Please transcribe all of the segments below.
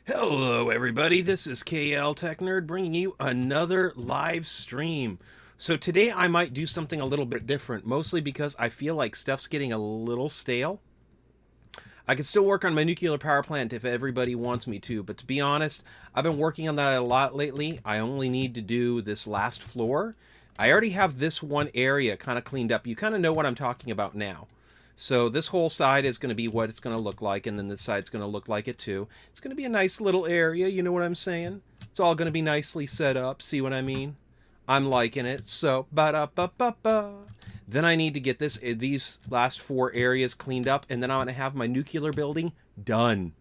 Hello, everybody. This is KL Tech Nerd bringing you another live stream. So today I might do something a little bit different, mostly because I feel like stuff's getting a little stale. I can still work on my nuclear power plant if everybody wants me to, but to be honest, I've been working on that a lot lately. I only need to do this last floor. I already have this one area kind of cleaned up. You kind of know what I'm talking about now. So this whole side is going to be what it's going to look like, and then this side's going to look like it too. It's going to be a nice little area, you know what I'm saying? It's all going to be nicely set up, see what I mean? I'm liking it. So, ba-da-ba-ba-ba. Then I need to get these last four areas cleaned up, and then I'm going to have my nuclear building done.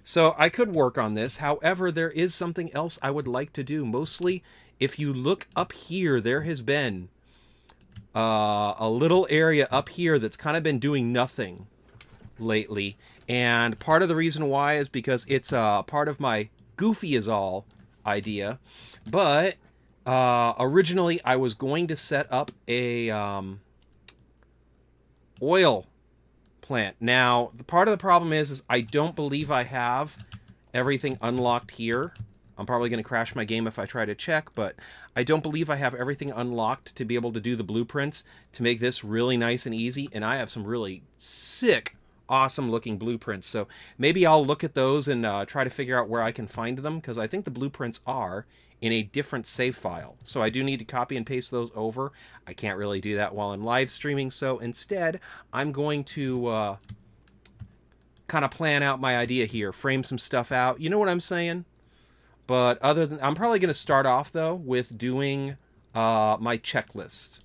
So I could work on this. However, there is something else I would like to do. Mostly, if you look up here, there has been a little area up here that's kind of been doing nothing lately. And part of the reason why is because it's part of my Goofy is All idea. But originally I was going to set up a oil plant. Now, the part of the problem is I don't believe I have everything unlocked here. I'm probably going to crash my game if I try to check, but I don't believe I have everything unlocked to be able to do the blueprints to make this really nice and easy, and I have some really sick, awesome looking blueprints. So maybe I'll look at those and try to figure out where I can find them, because I think the blueprints are in a different save file. So I do need to copy and paste those over. I can't really do that while I'm live streaming, so instead I'm going to kind of plan out my idea here, frame some stuff out. You know what I'm saying? But other than, I'm probably going to start off, though, with doing my checklist.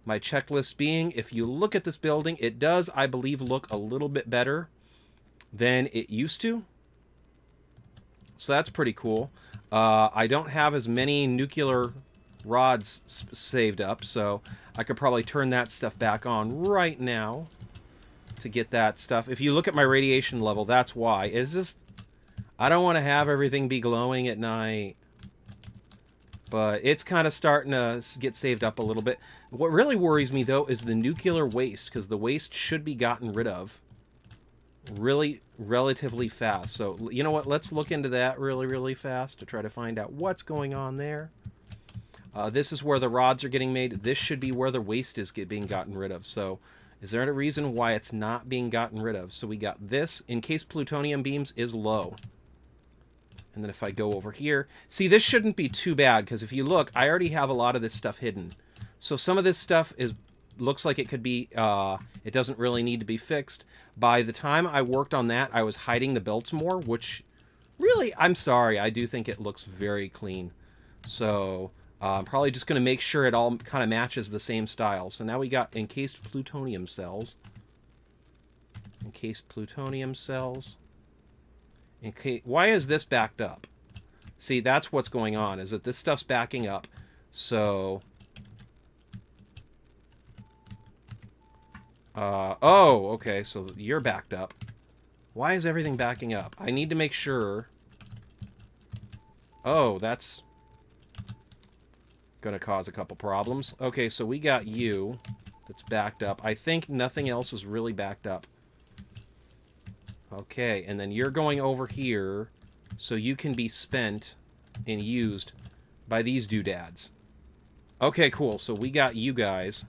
My checklist being, if you look at this building, it does, I believe, look a little bit better than it used to. So that's pretty cool. I don't have as many nuclear rods saved up, so I could probably turn that stuff back on right now to get that stuff. If you look at my radiation level, that's why. It's just, I don't want to have everything be glowing at night. But it's kind of starting to get saved up a little bit. What really worries me, though, is the nuclear waste, because the waste should be gotten rid of really relatively fast. So, you know what? Let's look into that really fast to try to find out what's going on there. This is where the rods are getting made. This should be where the waste is being gotten rid of. So, is there a reason why it's not being gotten rid of? So we got this, in case plutonium beams is low. And then if I go over here, see, this shouldn't be too bad, because if you look, I already have a lot of this stuff hidden. So some of this stuff looks like it could be, it doesn't really need to be fixed. By the time I worked on that, I was hiding the belts more, which really, I'm sorry, I do think it looks very clean. So I'm probably just going to make sure it all kind of matches the same style. So now we got encased plutonium cells. Encased plutonium cells. Okay, why is this backed up? See, that's what's going on, is that this stuff's backing up. So, oh, okay, so you're backed up. Why is everything backing up? I need to make sure. Oh, that's gonna cause a couple problems. Okay, so we got you that's backed up. I think nothing else is really backed up. Okay, and then you're going over here so you can be spent and used by these doodads. Okay, cool. So we got you guys,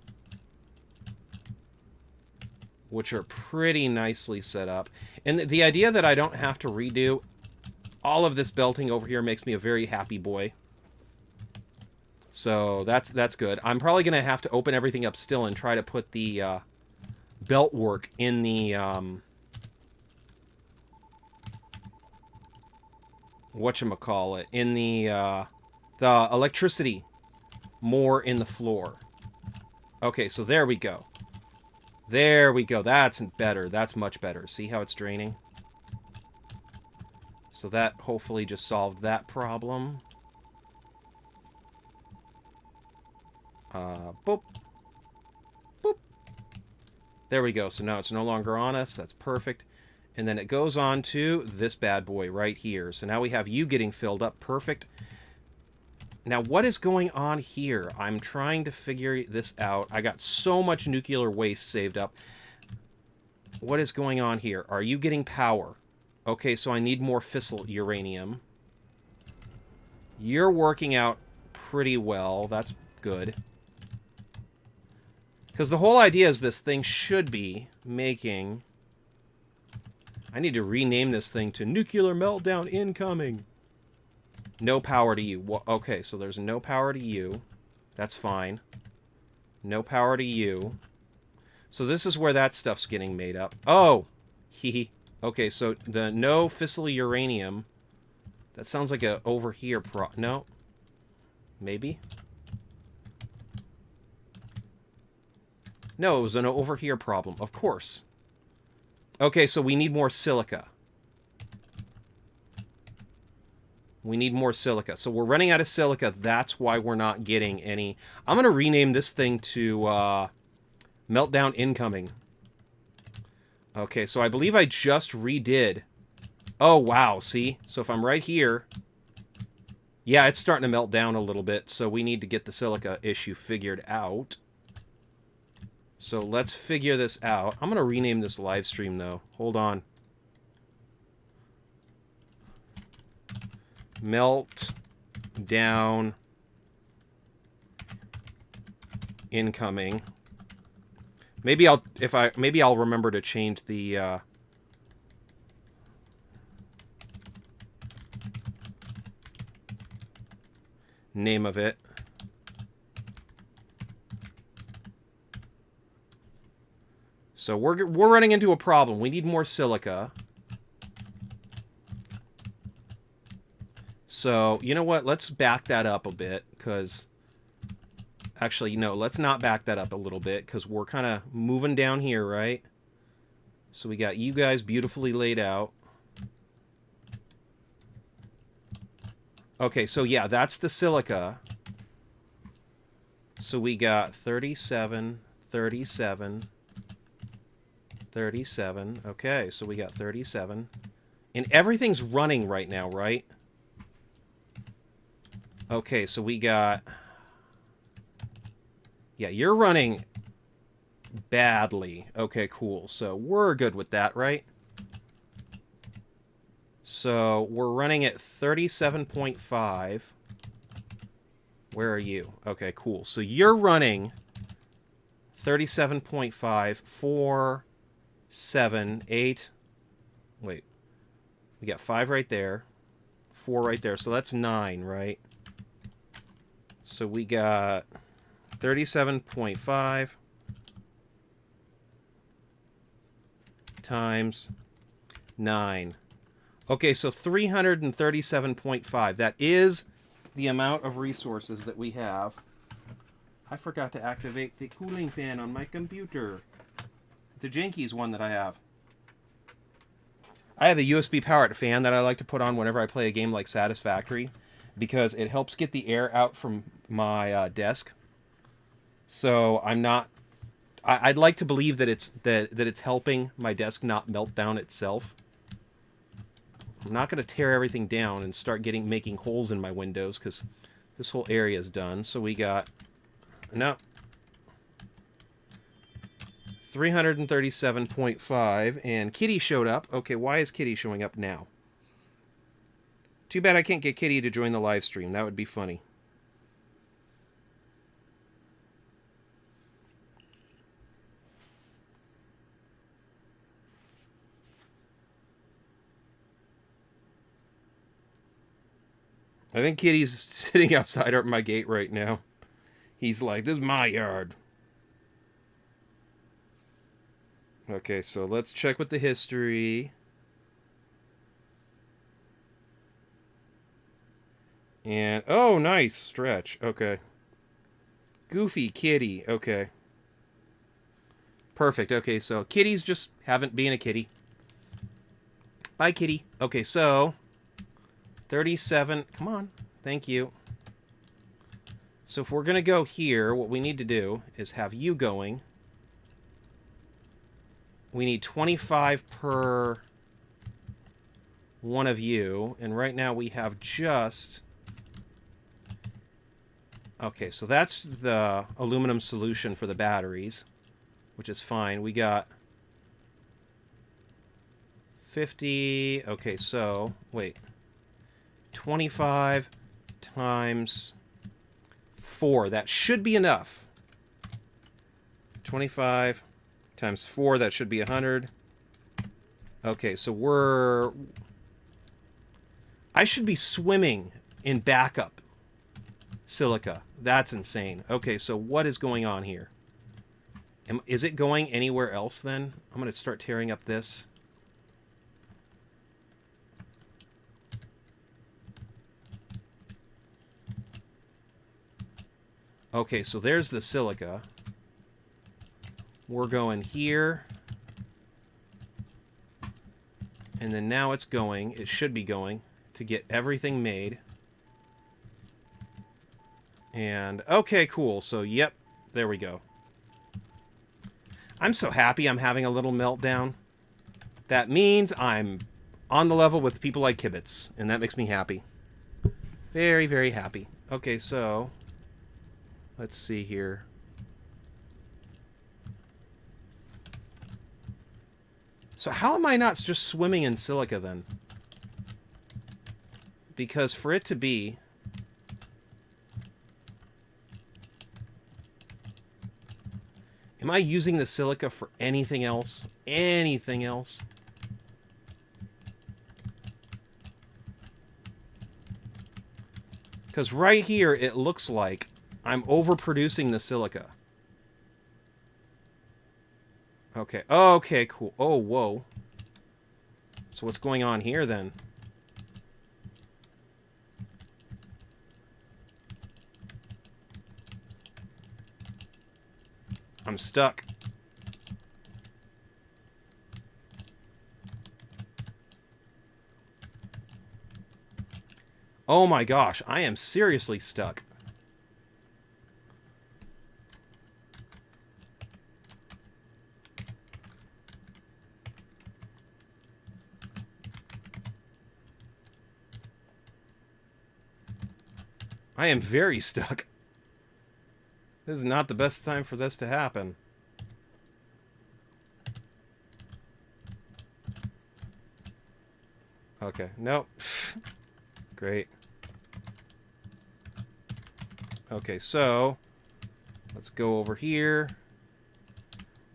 which are pretty nicely set up. And the idea that I don't have to redo all of this belting over here makes me a very happy boy. So that's good. I'm probably going to have to open everything up still and try to put the belt work in the whatchamacallit, in the electricity more in the floor. Okay, so there we go. There we go. That's better. That's much better. See how it's draining? So that hopefully just solved that problem. Boop. Boop. There we go. So now it's no longer on us. That's perfect. And then it goes on to this bad boy right here. So now we have you getting filled up. Perfect. Now, what is going on here? I'm trying to figure this out. I got so much nuclear waste saved up. What is going on here? Are you getting power? Okay, so I need more fissile uranium. You're working out pretty well. That's good. Because the whole idea is this thing should be making... I need to rename this thing to Nuclear Meltdown Incoming. No power to you. Okay, so there's no power to you. That's fine. No power to you. So this is where that stuff's getting made up. Oh! Hee. Okay, so the no fissile uranium... That sounds like a over here no? Maybe? No, it was an over here problem. Of course. Okay, so we need more silica. We need more silica. So we're running out of silica. That's why we're not getting any... I'm going to rename this thing to Meltdown Incoming. Okay, so I believe I just redid... Oh, wow, see? So if I'm right here... Yeah, it's starting to melt down a little bit, so we need to get the silica issue figured out. So let's figure this out. I'm going to rename this live stream, though. Hold on. Meltdown Incoming. Maybe I'll remember to change the name of it. So we're running into a problem. We need more silica. So, you know what? Let's back that up a bit, because... Actually, no, let's not back that up a little bit, because we're kind of moving down here, right? So we got you guys beautifully laid out. Okay, so yeah, that's the silica. So we got 37, 37, 37. Okay, so we got 37. And everything's running right now, right? Okay, so we got... Yeah, you're running badly. Okay, cool. So we're good with that, right? So we're running at 37.5. Where are you? Okay, cool. So you're running 37.5, 4, 7, 8. Wait. We got 5 right there. 4 right there. So that's 9, right? So we got 37.5 times 9. Okay, so 337.5. That is the amount of resources that we have. I forgot to activate the cooling fan on my computer. It's a Jenkies one that I have. I have a USB powered fan that I like to put on whenever I play a game like Satisfactory, because it helps get the air out from my desk. So I'm not... I'd like to believe that it's helping my desk not melt down itself. I'm not going to tear everything down and start making holes in my windows, because this whole area is done. So we got... No. 337.5, and Kitty showed up. Okay, why is Kitty showing up now? Too bad I can't get Kitty to join the live stream. That would be funny. I think Kitty's sitting outside at my gate right now. He's like, this is my yard. Okay, so let's check with the history. And, oh, nice stretch. Okay. Goofy kitty. Okay. Perfect. Okay, so kitties just haven't been a kitty. Bye, kitty. Okay, so 37. Come on. Thank you. So if we're going to go here, what we need to do is have you going. We need 25 per one of you. And right now we have just... Okay, so that's the aluminum solution for the batteries, which is fine. We got 50. Okay, so, wait. 25 times 4. That should be enough. 25 times 4, that should be 100. Okay, so we're... I should be swimming in backup silica. That's insane. Okay, so what is going on here? Is it going anywhere else then? I'm going to start tearing up this. Okay, so there's the silica. We're going here. And then now it's going, it should be going, to get everything made. And, okay, cool. So, yep, there we go. I'm so happy I'm having a little meltdown. That means I'm on the level with people like Kibitz, and that makes me happy. Very, very happy. Okay, so, let's see here. So how am I not just swimming in silica then? Because for it to be... Am I using the silica for anything else? Anything else? Because right here, it looks like I'm overproducing the silica. Okay. Okay, cool. Oh, whoa. So what's going on here, then? I'm stuck. Oh my gosh, I am seriously stuck. I am very stuck. This is not the best time for this to happen. Okay, nope. Great. Okay, so let's go over here.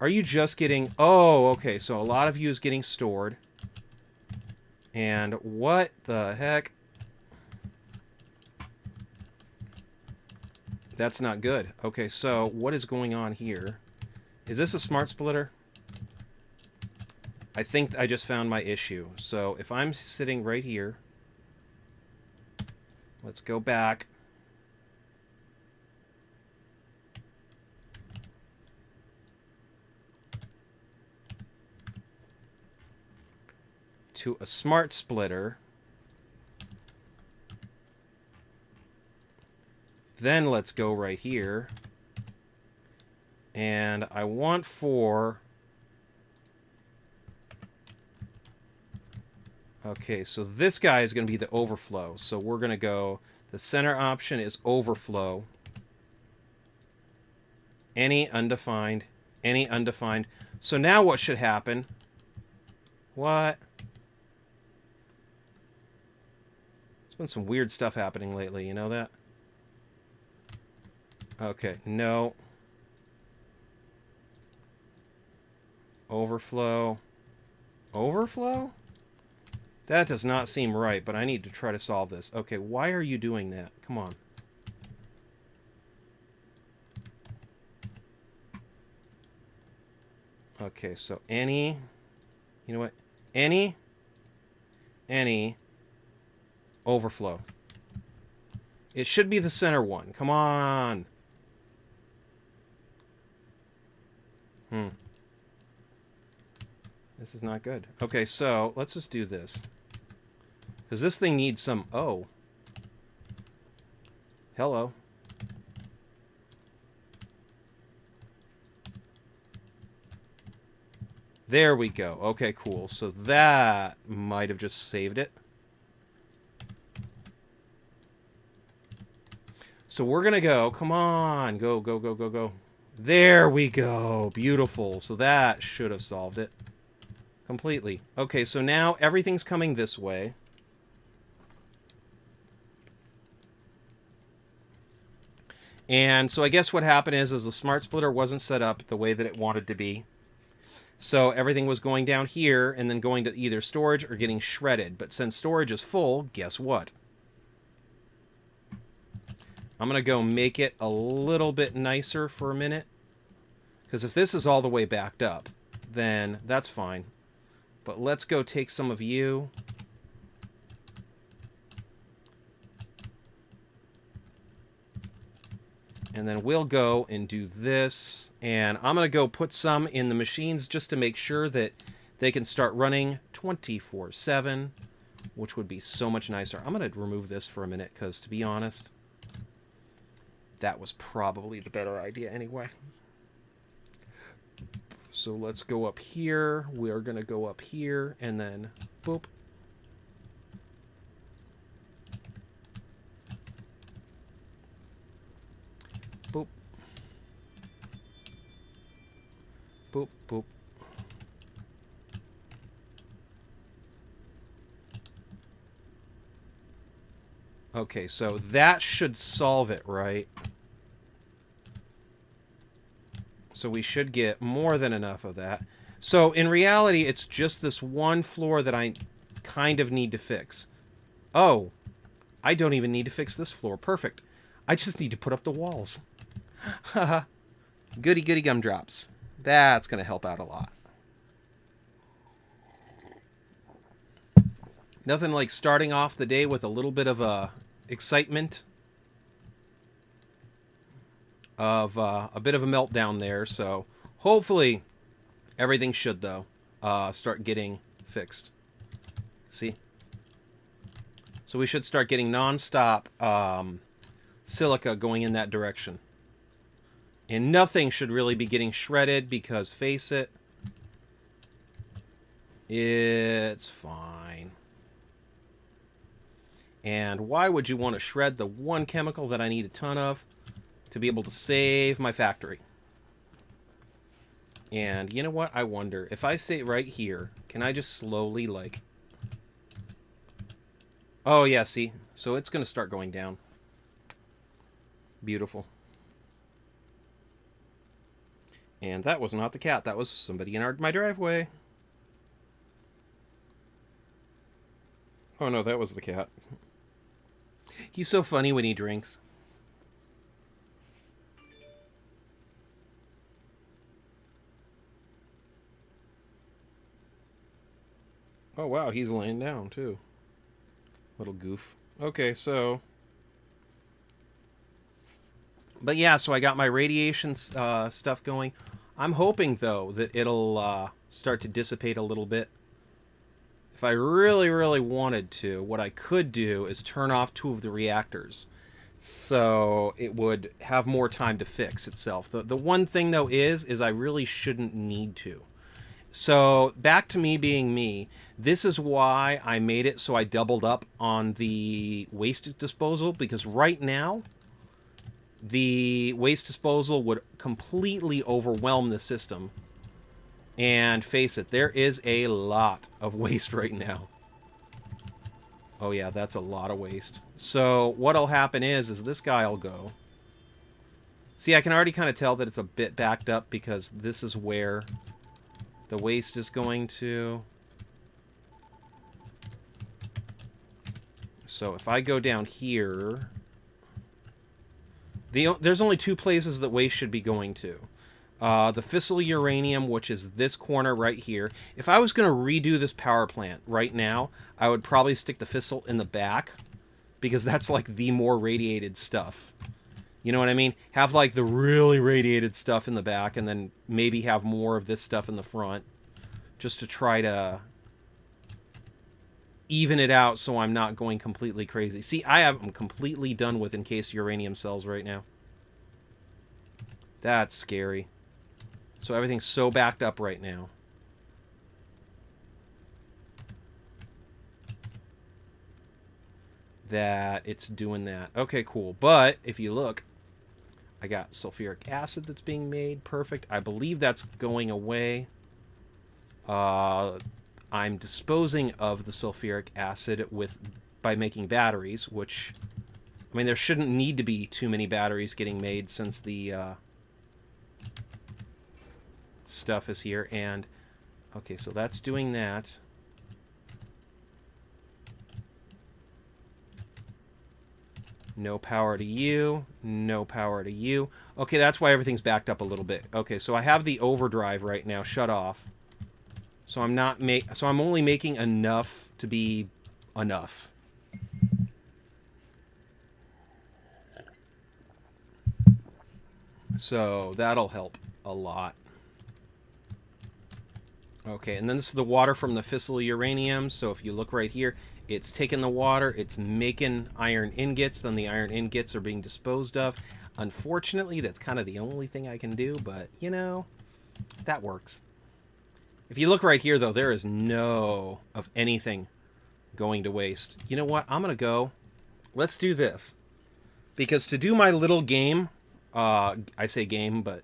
Are you just getting... Oh, okay, so a lot of you is getting stored. And what the heck? That's not good. Okay, so what is going on here? Is this a smart splitter? I think I just found my issue. So if I'm sitting right here, let's go back. To a smart splitter. Then let's go right here. And I want for... Okay, so this guy is going to be the overflow. So we're going to go... The center option is overflow. Any undefined. Any undefined. So now what should happen? What? There's been some weird stuff happening lately, you know that? Okay, no. Overflow. Overflow? That does not seem right, but I need to try to solve this. Okay, why are you doing that? Come on. Okay, so any... You know what? Any overflow. It should be the center one. Come on. This is not good. Okay, so let's just do this. Because this thing needs some... Oh. Hello. There we go. Okay, cool. So that might have just saved it. So we're going to go. Come on. Go, go, go, go, go. There we go. Beautiful. So that should have solved it. Completely. Okay, so now everything's coming this way. And so I guess what happened is the smart splitter wasn't set up the way that it wanted to be. So everything was going down here and then going to either storage or getting shredded. But since storage is full, guess what? I'm going to go make it a little bit nicer for a minute. Because if this is all the way backed up, then that's fine. But let's go take some of you. And then we'll go and do this. And I'm going to go put some in the machines just to make sure that they can start running 24/7, which would be so much nicer. I'm going to remove this for a minute because, to be honest, that was probably the better idea anyway. So let's go up here. We are going to go up here and then boop. Boop. Boop, boop. Okay, so that should solve it, right? So we should get more than enough of that. So in reality, it's just this one floor that I kind of need to fix. Oh, I don't even need to fix this floor. Perfect. I just need to put up the walls. Haha. Goody goody gumdrops. That's going to help out a lot. Nothing like starting off the day with a little bit of excitement. Of a bit of a meltdown there. So hopefully everything should, though, start getting fixed. See? So we should start getting non-stop silica going in that direction. And nothing should really be getting shredded because, face it, it's fine. And why would you want to shred the one chemical that I need a ton of? To be able to save my factory. And you know what? I wonder, if I say right here, can I just slowly, like... Oh, yeah, see? So it's going to start going down. Beautiful. And that was not the cat. That was somebody in my driveway. Oh, no, that was the cat. He's so funny when he drinks. Oh, wow, he's laying down, too. Little goof. Okay, so... But yeah, so I got my radiation stuff going. I'm hoping, though, that it'll start to dissipate a little bit. If I really, really wanted to, what I could do is turn off 2 of the reactors. So it would have more time to fix itself. The one thing, though, is I really shouldn't need to. So back to me being me, this is why I made it so I doubled up on the waste disposal, because right now the waste disposal would completely overwhelm the system. And face it, there is a lot of waste right now. Oh yeah, that's a lot of waste. So what'll happen is this guy will go. See, I can already kind of tell that it's a bit backed up because this is where the waste is going to. So if I go down here, there's only 2 places that waste should be going to. The fissile uranium, which is this corner right here. If I was going to redo this power plant right now, I would probably stick the fissile in the back, because that's like the more radiated stuff. You know what I mean? Have like the really radiated stuff in the back, and then maybe have more of this stuff in the front, just to try to even it out so I'm not going completely crazy. See, I'm completely done with encased uranium cells right now. That's scary. So everything's so backed up right now. That it's doing that. Okay, cool. But if you look, I got sulfuric acid that's being made. Perfect. I believe that's going away. I'm disposing of the sulfuric acid by making batteries, which, I mean, there shouldn't need to be too many batteries getting made since the stuff is here. And okay, so that's doing that. No power to you. No power to you. Okay, that's why everything's backed up a little bit. Okay, so I have the overdrive right now shut off. So I'm not so I'm only making enough to be enough. So that'll help a lot. Okay, and then this is the water from the fissile uranium. So if you look right here, it's taking the water, it's making iron ingots, then the iron ingots are being disposed of. Unfortunately, that's kind of the only thing I can do, but, you know, that works. If you look right here, though, there is no of anything going to waste. You know what? I'm going to go. Let's do this. Because to do my little game, I say game, but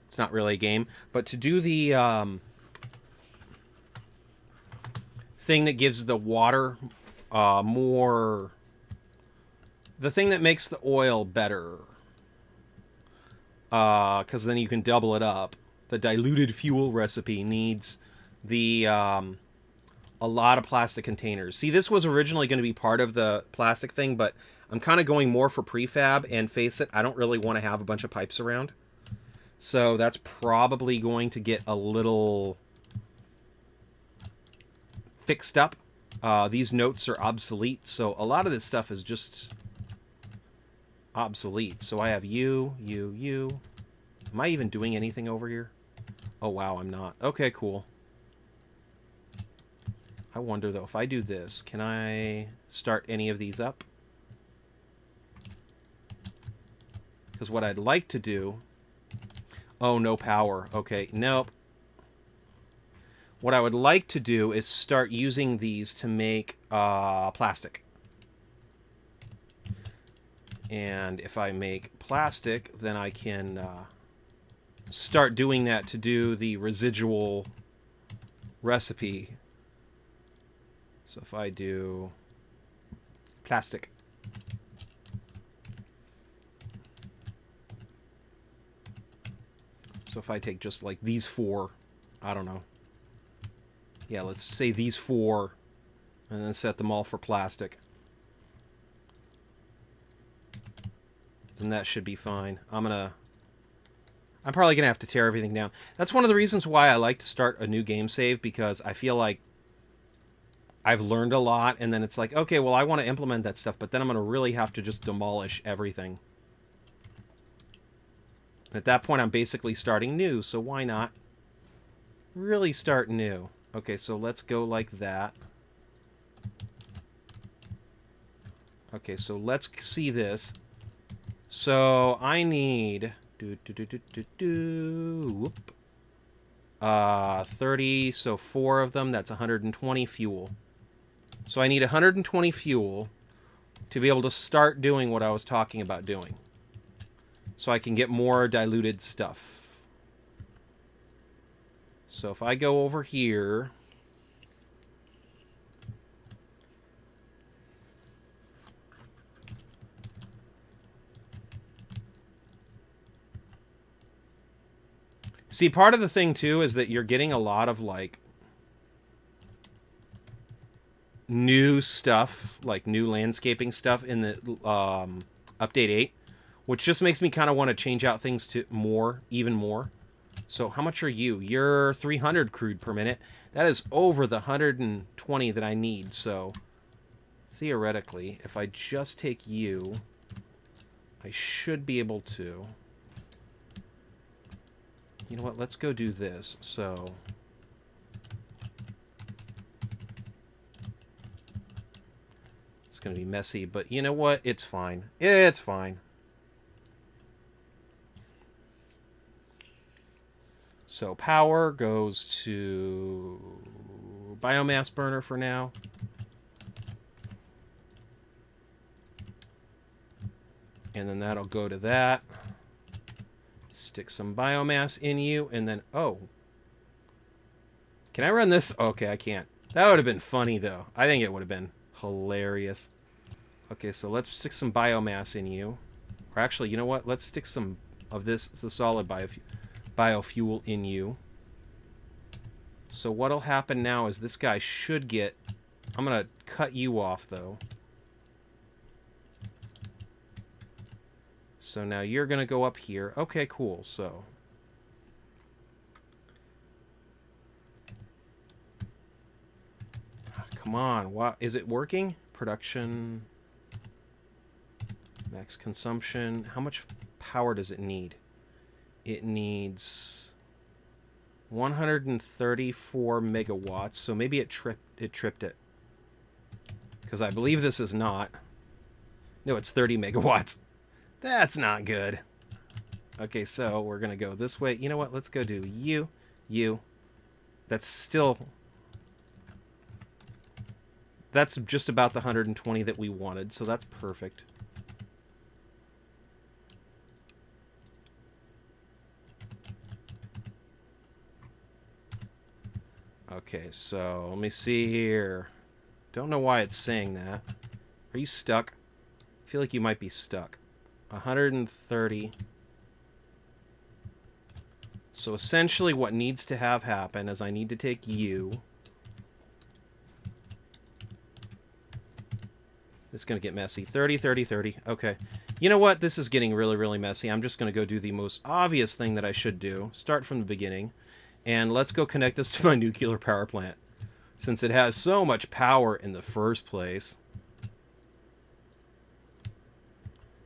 it's not really a game, but to do the thing that gives the water more... The thing that makes the oil better. Because then you can double it up. The diluted fuel recipe needs the a lot of plastic containers. See, this was originally going to be part of the plastic thing, but I'm kind of going more for prefab, and face it, I don't really want to have a bunch of pipes around. So that's probably going to get a little fixed up. These notes are obsolete, so a lot of this stuff is just obsolete. So I have you. Am I even doing anything over here? Oh, wow, I'm not. Okay, cool. I wonder, though, if I do this, can I start any of these up? Because what I'd like to do... Oh, no power. Okay, nope. What I would like to do is start using these to make plastic. And if I make plastic, then I can... start doing that to do the residual recipe. So if I do plastic. So if I take just like these four, I don't know. Yeah, let's say these four, and then set them all for plastic. Then that should be fine. I'm probably going to have to tear everything down. That's one of the reasons why I like to start a new game save, because I feel like I've learned a lot, and then it's like, okay, well, I want to implement that stuff, but then I'm going to really have to just demolish everything. And at that point, I'm basically starting new, so why not really start new? Okay, so let's go like that. Okay, so let's see this. So I need... Whoop. 30, so 4 of them, that's 120 fuel. So I need 120 fuel to be able to start doing what I was talking about doing. So I can get more diluted stuff. So if I go over here... See, part of the thing, too, is that you're getting a lot of, like, new stuff, like new landscaping stuff in the Update 8, which just makes me kind of want to change out things to even more. So how much are you? You're 300 crude per minute. That is over the 120 that I need, so theoretically, if I just take you, I should be able to... You know what? Let's go do this. So... It's going to be messy, but you know what? It's fine. It's fine. So power goes to biomass burner for now. And then that'll go to that. Stick some biomass in you, and then... Oh. Can I run this? Okay, I can't. That would have been funny, though. I think it would have been hilarious. Okay, so let's stick some biomass in you. Or actually, you know what? Let's stick some of this, the solid biofuel in you. So what'll happen now is this guy should get... I'm going to cut you off, though. So now you're going to go up here. Okay, cool. So... Come on. What, is it working? Production... Max consumption. How much power does it need? It needs 134 megawatts. So maybe it tripped it. Because I believe this is not. No, it's 30 megawatts. That's not good. Okay, so we're going to go this way. You know what? Let's go do you. That's still... That's just about the 120 that we wanted, so that's perfect. Okay, so let me see here. Don't know why it's saying that. Are you stuck? I feel like you might be stuck. 130. So essentially what needs to have happen is I need to take you. It's going to get messy. 30, 30, 30. Okay. You know what? This is getting really, really messy. I'm just going to go do the most obvious thing that I should do. Start from the beginning. And let's go connect this to my nuclear power plant. Since it has so much power in the first place.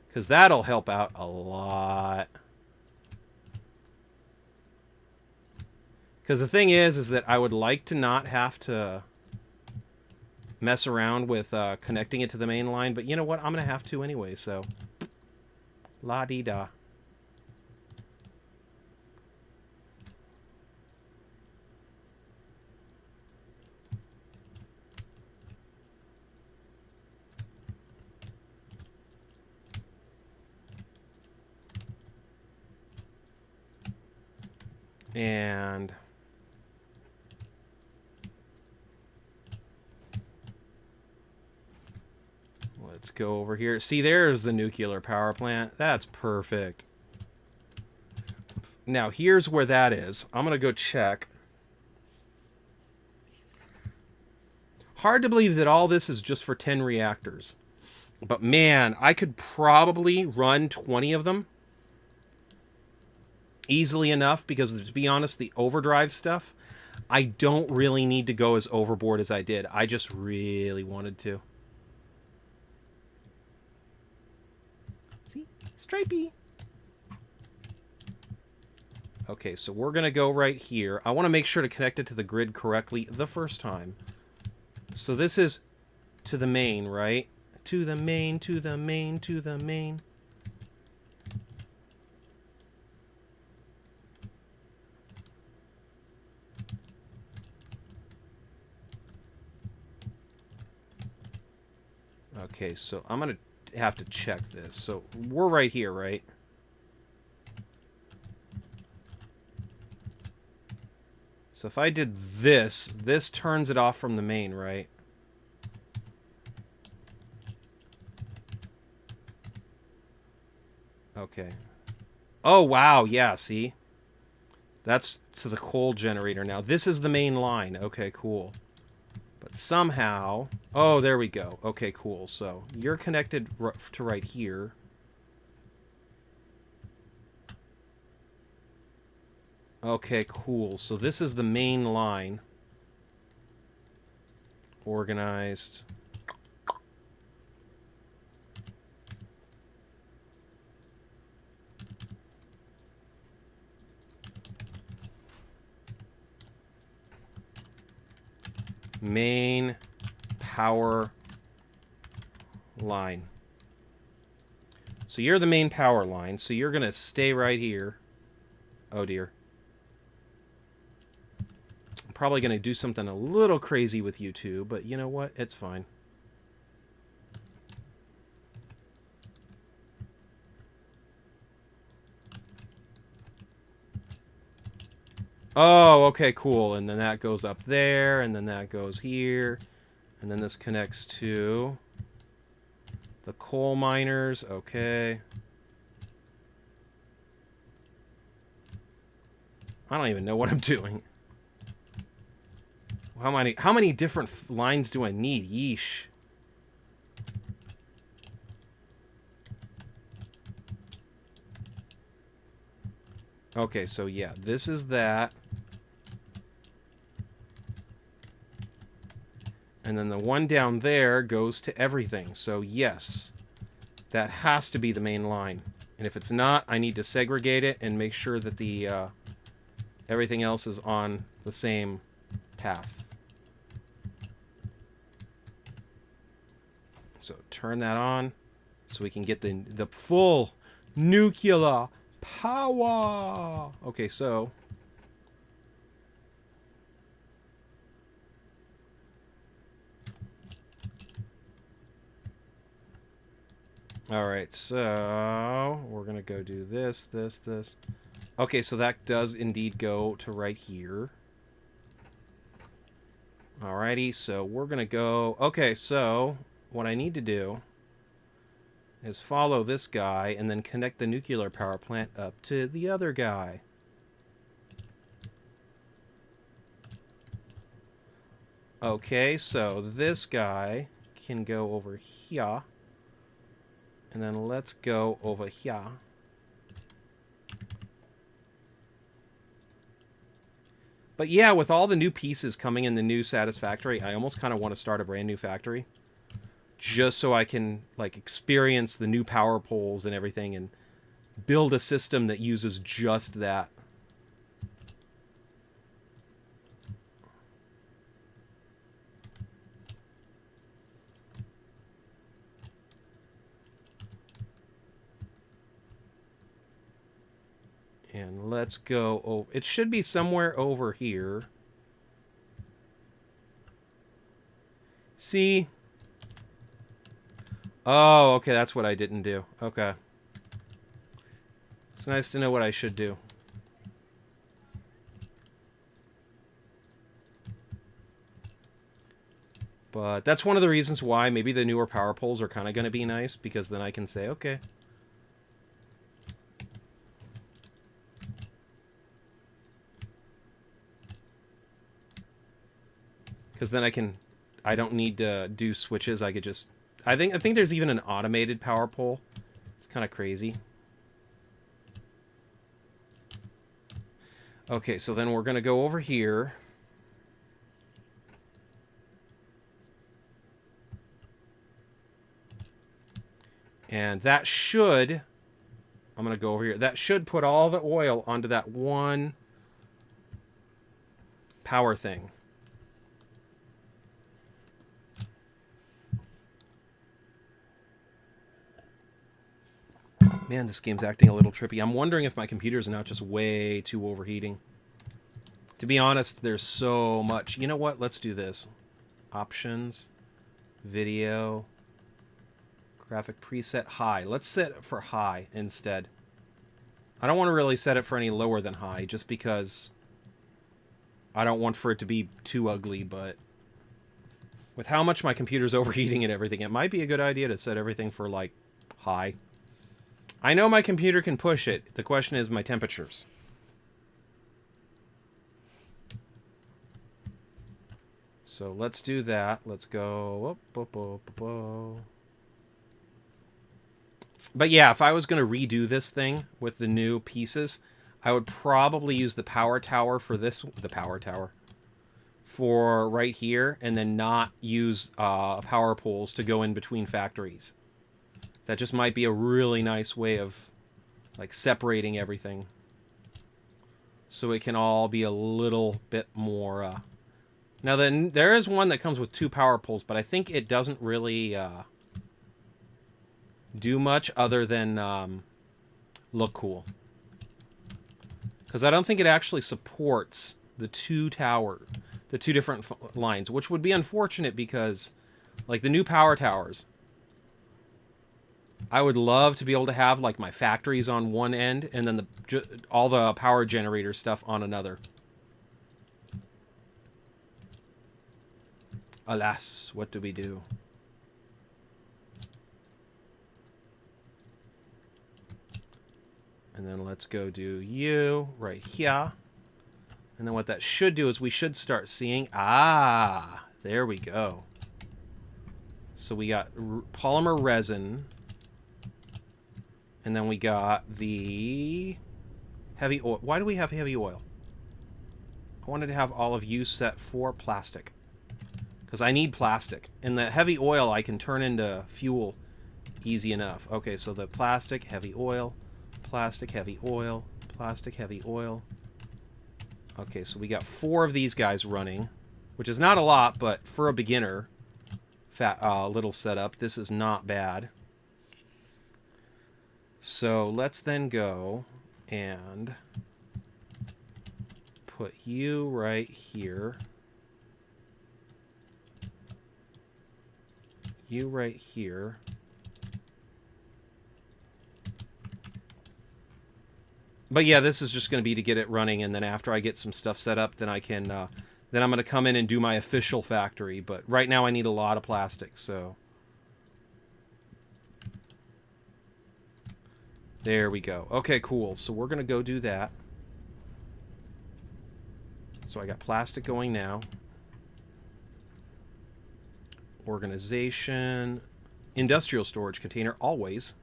Because that'll help out a lot. Because the thing is that I would like to not have to mess around with connecting it to the main line. But you know what? I'm going to have to anyway, so... La-dee-da. And let's go over here. See, there's the nuclear power plant. That's perfect. Now, here's where that is. I'm going to go check. Hard to believe that all this is just for 10 reactors. But man, I could probably run 20 of them easily enough, because to be honest, the overdrive stuff, I don't really need to go as overboard as I did. I just really wanted to. See? Stripey. Okay, so we're going to go right here. I want to make sure to connect it to the grid correctly the first time. So this is to the main, right? To the main, to the main, to the main. Okay, so I'm going to have to check this. So we're right here, right? So if I did this, this turns it off from the main, right? Okay. Oh, wow. Yeah, see? That's to the coal generator now. This is the main line. Okay, cool. But somehow... Oh, there we go. Okay, cool. So you're connected to right here. Okay, cool. So this is the main line. Organized. Main power line. So you're the main power line, so you're going to stay right here. Oh, dear. I'm probably going to do something a little crazy with you two, but you know what? It's fine. Oh, okay, cool. And then that goes up there, and then that goes here. And then this connects to the coal miners. Okay. I don't even know what I'm doing. How many different lines do I need? Yeesh. Okay, so yeah, this is that. And then the one down there goes to everything. So yes, that has to be the main line. And if it's not, I need to segregate it and make sure that the everything else is on the same path. So turn that on so we can get the full nuclear power. Okay, so all right, so we're gonna go do this. Okay, so that does indeed go to right here. Alrighty, so we're gonna go. Okay, so what I need to do is follow this guy and then connect the nuclear power plant up to the other guy. Okay, so this guy can go over here. And then let's go over here. But yeah, with all the new pieces coming in the new Satisfactory, I almost kind of want to start a brand new factory. Just so I can, like, experience the new power poles and everything and build a system that uses just that. And let's go... Oh, it should be somewhere over here. See? Oh, okay, that's what I didn't do. Okay. It's nice to know what I should do. But that's one of the reasons why maybe the newer power poles are kind of going to be nice, because then I can say, okay. Because then I don't need to do switches. I could just... I think there's even an automated power pole. It's kind of crazy. Okay, so then we're going to go over here. And that should... I'm going to go over here. That should put all the oil onto that one power thing. Man, this game's acting a little trippy. I'm wondering if my computer's not just way too overheating. To be honest, there's so much. You know what? Let's do this. Options. Video. Graphic preset high. Let's set it for high instead. I don't want to really set it for any lower than high, just because I don't want for it to be too ugly, but with how much my computer's overheating and everything, it might be a good idea to set everything for, like, high. I know my computer can push it. The question is my temperatures. So let's do that. Let's go. But yeah, if I was going to redo this thing with the new pieces, I would probably use the power tower for this. The power tower. For right here. And then not use power poles to go in between factories. That just might be a really nice way of, like, separating everything. So it can all be a little bit more... Now, then, there is one that comes with 2 power poles, but I think it doesn't really do much other than look cool. Because I don't think it actually supports the two different lines, which would be unfortunate because, like, the new power towers... I would love to be able to have, like, my factories on one end and then all the power generator stuff on another. Alas, what do we do? And then let's go do you right here. And then what that should do is we should start seeing... Ah, there we go. So we got polymer resin. And then we got the heavy oil. Why do we have heavy oil? I wanted to have all of you set for plastic. Because I need plastic. And the heavy oil I can turn into fuel easy enough. Okay, so the plastic, heavy oil, plastic, heavy oil, plastic, heavy oil. Okay, so we got 4 of these guys running, which is not a lot, but for a beginner little setup, this is not bad. So let's then go and put you right here. You right here. But yeah, this is just going to be to get it running, and then after I get some stuff set up, then I can, then I'm going to come in and do my official factory. But right now I need a lot of plastic, so. There we go. Okay, cool. So we're going to go do that. So I got plastic going now. Organization. Industrial storage container, always.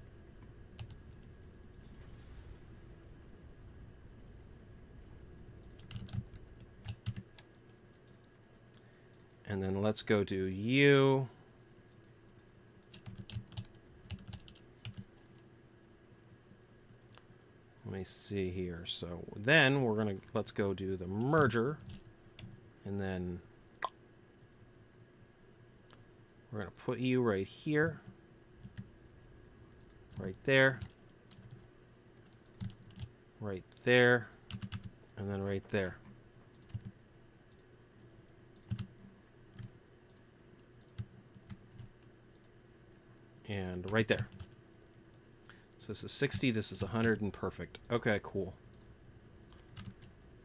And then let's go do you. Let me see here. So then we're going to, let's go do the merger. And then we're going to put you right here. Right there. Right there. And then right there. And right there. So this is 60, this is 100, and perfect. Okay, cool.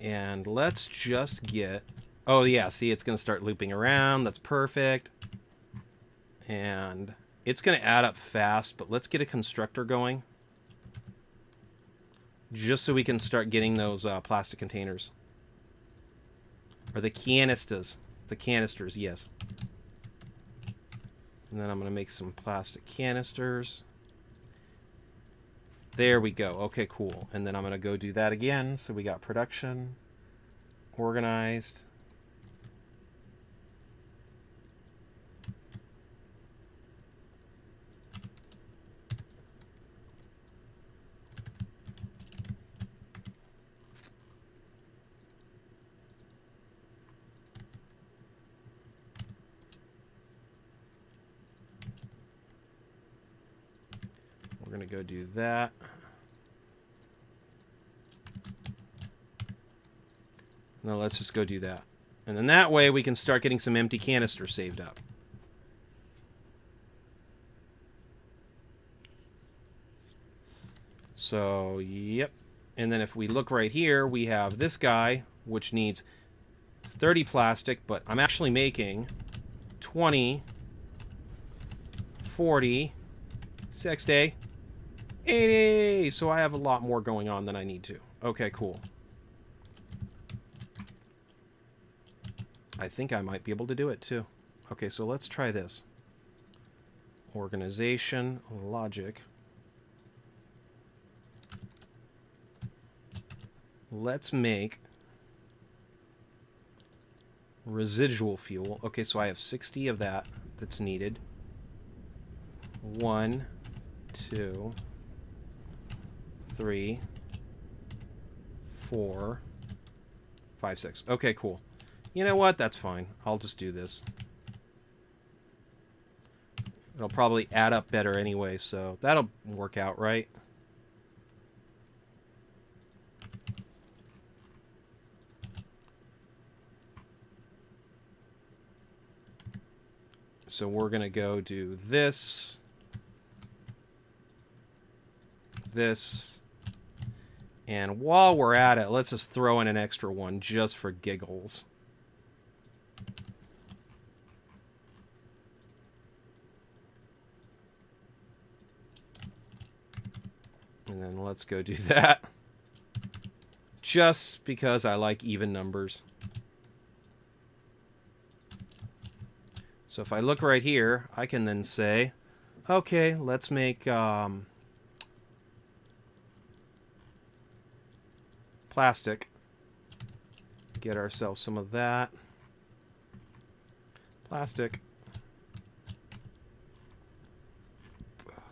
And let's just get... Oh, yeah, see, it's going to start looping around. That's perfect. And it's going to add up fast, but let's get a constructor going. Just so we can start getting those plastic containers. Or the canisters. The canisters, yes. And then I'm going to make some plastic canisters. There we go. Okay, cool. And then I'm going to go do that again. So we got production, organized. We're going to go do that. Now let's just go do that. And then that way we can start getting some empty canisters saved up. So, yep. And then if we look right here, we have this guy, which needs 30 plastic, but I'm actually making 20, 40, 60, 80. So I have a lot more going on than I need to. Okay, cool. I think I might be able to do it too. Okay, so let's try this. Organization, logic. Let's make residual fuel. Okay, so I have 60 of that that's needed. 1, 2, 3, 4, 5, 6. Okay, cool. You know what? That's fine. I'll just do this. It'll probably add up better anyway, so that'll work out, right? So we're going to go do this. This. And while we're at it, let's just throw in an extra one just for giggles. And then let's go do that. Just because I like even numbers. So if I look right here, I can then say, okay, let's make plastic. Get ourselves some of that. Plastic.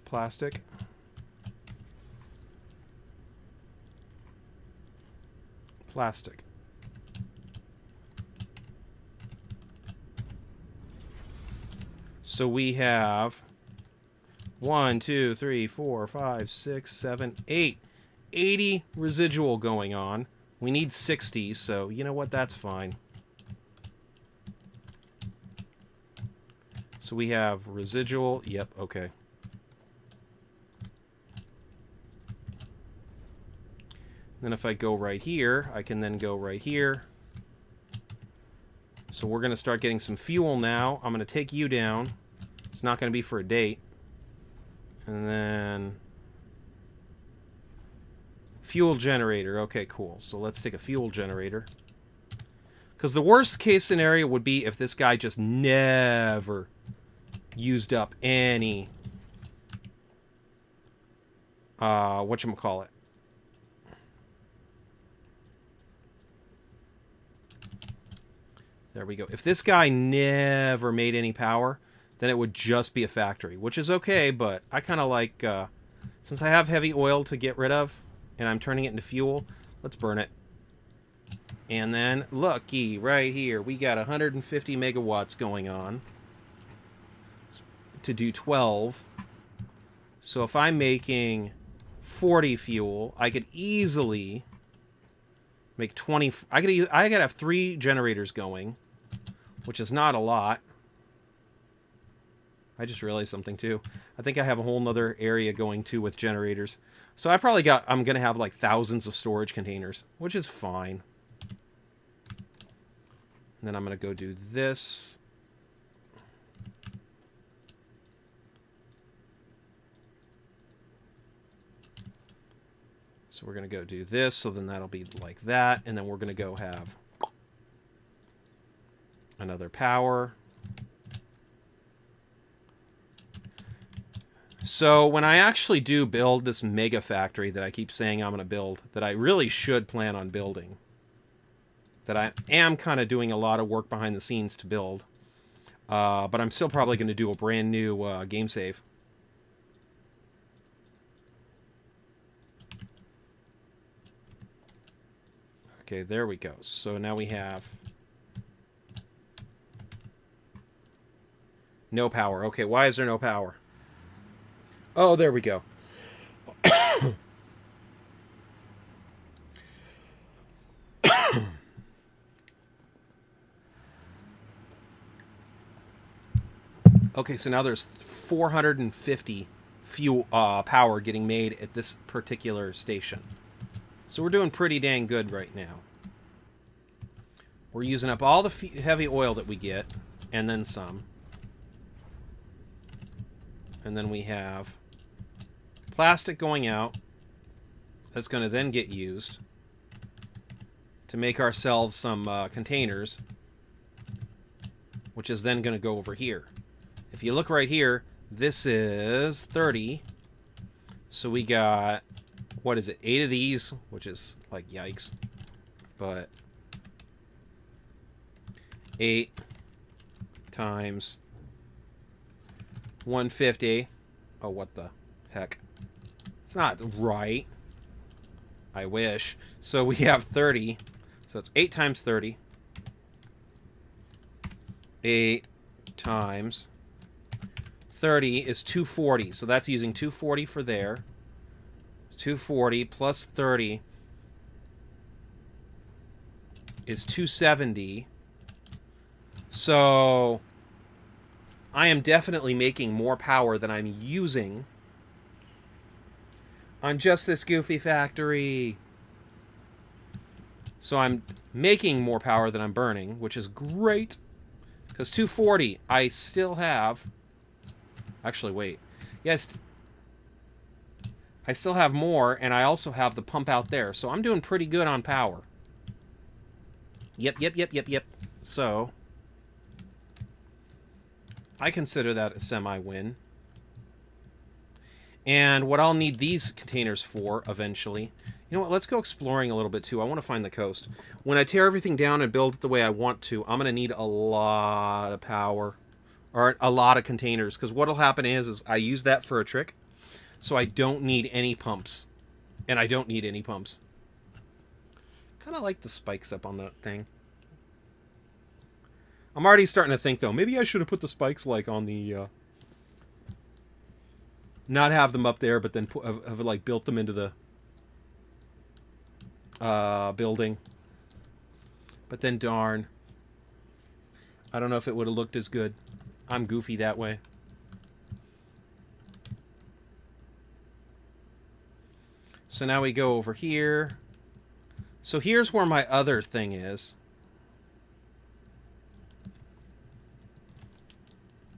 Plastic. Plastic. So we have 1, 2, 3, 4, 5, 6, 7, 8. 80 residual going on. We need 60, so you know what? That's fine. So we have residual. Yep, okay. Then if I go right here, I can then go right here. So we're going to start getting some fuel now. I'm going to take you down. It's not going to be for a date. And then fuel generator. Okay, cool. So let's take a fuel generator. Because the worst case scenario would be if this guy just never used up any whatchamacallit. There we go. If this guy never made any power, then it would just be a factory, which is okay, but I kind of like, since I have heavy oil to get rid of, and I'm turning it into fuel, let's burn it. And then, looky, right here, we got 150 megawatts going on to do 12. So if I'm making 40 fuel, I could easily make 20. I could have 3 generators going, which is not a lot. I just realized something too. I think I have a whole nother area going too with generators. So I'm going to have like thousands of storage containers, which is fine. And then I'm going to go do this. So we're going to go do this, so then that'll be like that, and then we're going to go have another power. So when I actually do build this mega factory that I keep saying I'm going to build, that I really should plan on building, that I am kind of doing a lot of work behind the scenes to build, but I'm still probably going to do a brand new game save. Okay, there we go. So now we have no power. Okay, why is there no power? Oh, there we go. Okay, so now there's 450 fuel power getting made at this particular station. So we're doing pretty dang good right now. We're using up all the heavy oil that we get, and then some. And then we have plastic going out. That's going to then get used to make ourselves some containers, which is then going to go over here. If you look right here, this is 30. So we got, what is it, 8 of these, which is like yikes. But 8 times 150. Oh, what the heck. It's not right. I wish. So we have 30. So it's 8 times 30. 8 times 30 is 240. So that's using 240 for there. 240 plus 30 is 270. So I am definitely making more power than I'm using on just this goofy factory. So I'm making more power than I'm burning, which is great. Because 240, I still have... Actually, wait. Yes. I still have more, and I also have the pump out there. So I'm doing pretty good on power. Yep. So I consider that a semi-win. And what I'll need these containers for eventually... You know what? Let's go exploring a little bit, too. I want to find the coast. When I tear everything down and build it the way I want to, I'm going to need a lot of power. Or a lot of containers. Because what'll happen is I use that for a trick. So I don't need any pumps. And I don't need any pumps. Kind of like the spikes up on that thing. I'm already starting to think, though, maybe I should have put the spikes, like, on the... not have them up there, but then have like, built them into the... building. But then, darn. I don't know if it would have looked as good. I'm goofy that way. So now we go over here. So here's where my other thing is.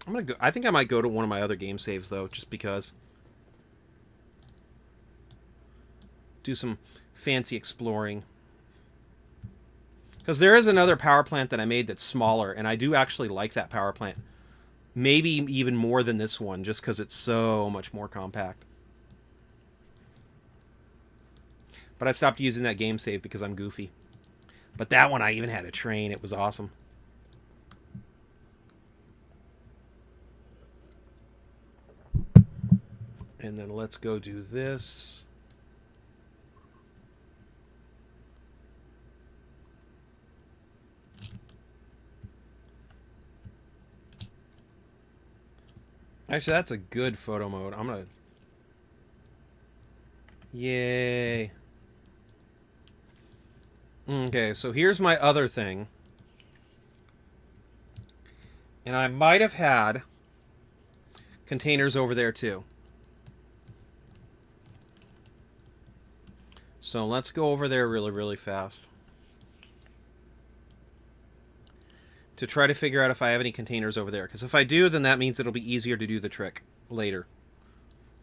I'm gonna go. I think I might go to one of my other game saves, though, just because. Do some fancy exploring. Because there is another power plant that I made that's smaller, and I do actually like that power plant. Maybe even more than this one, just because it's so much more compact. But I stopped using that game save because I'm goofy. But that one I even had a train. It was awesome. And then let's go do this. Actually, that's a good photo mode. I'm gonna... Yay. Okay, so here's my other thing. And I might have had containers over there too. So let's go over there really, really fast. To try to figure out if I have any containers over there. Because if I do, then that means it'll be easier to do the trick later.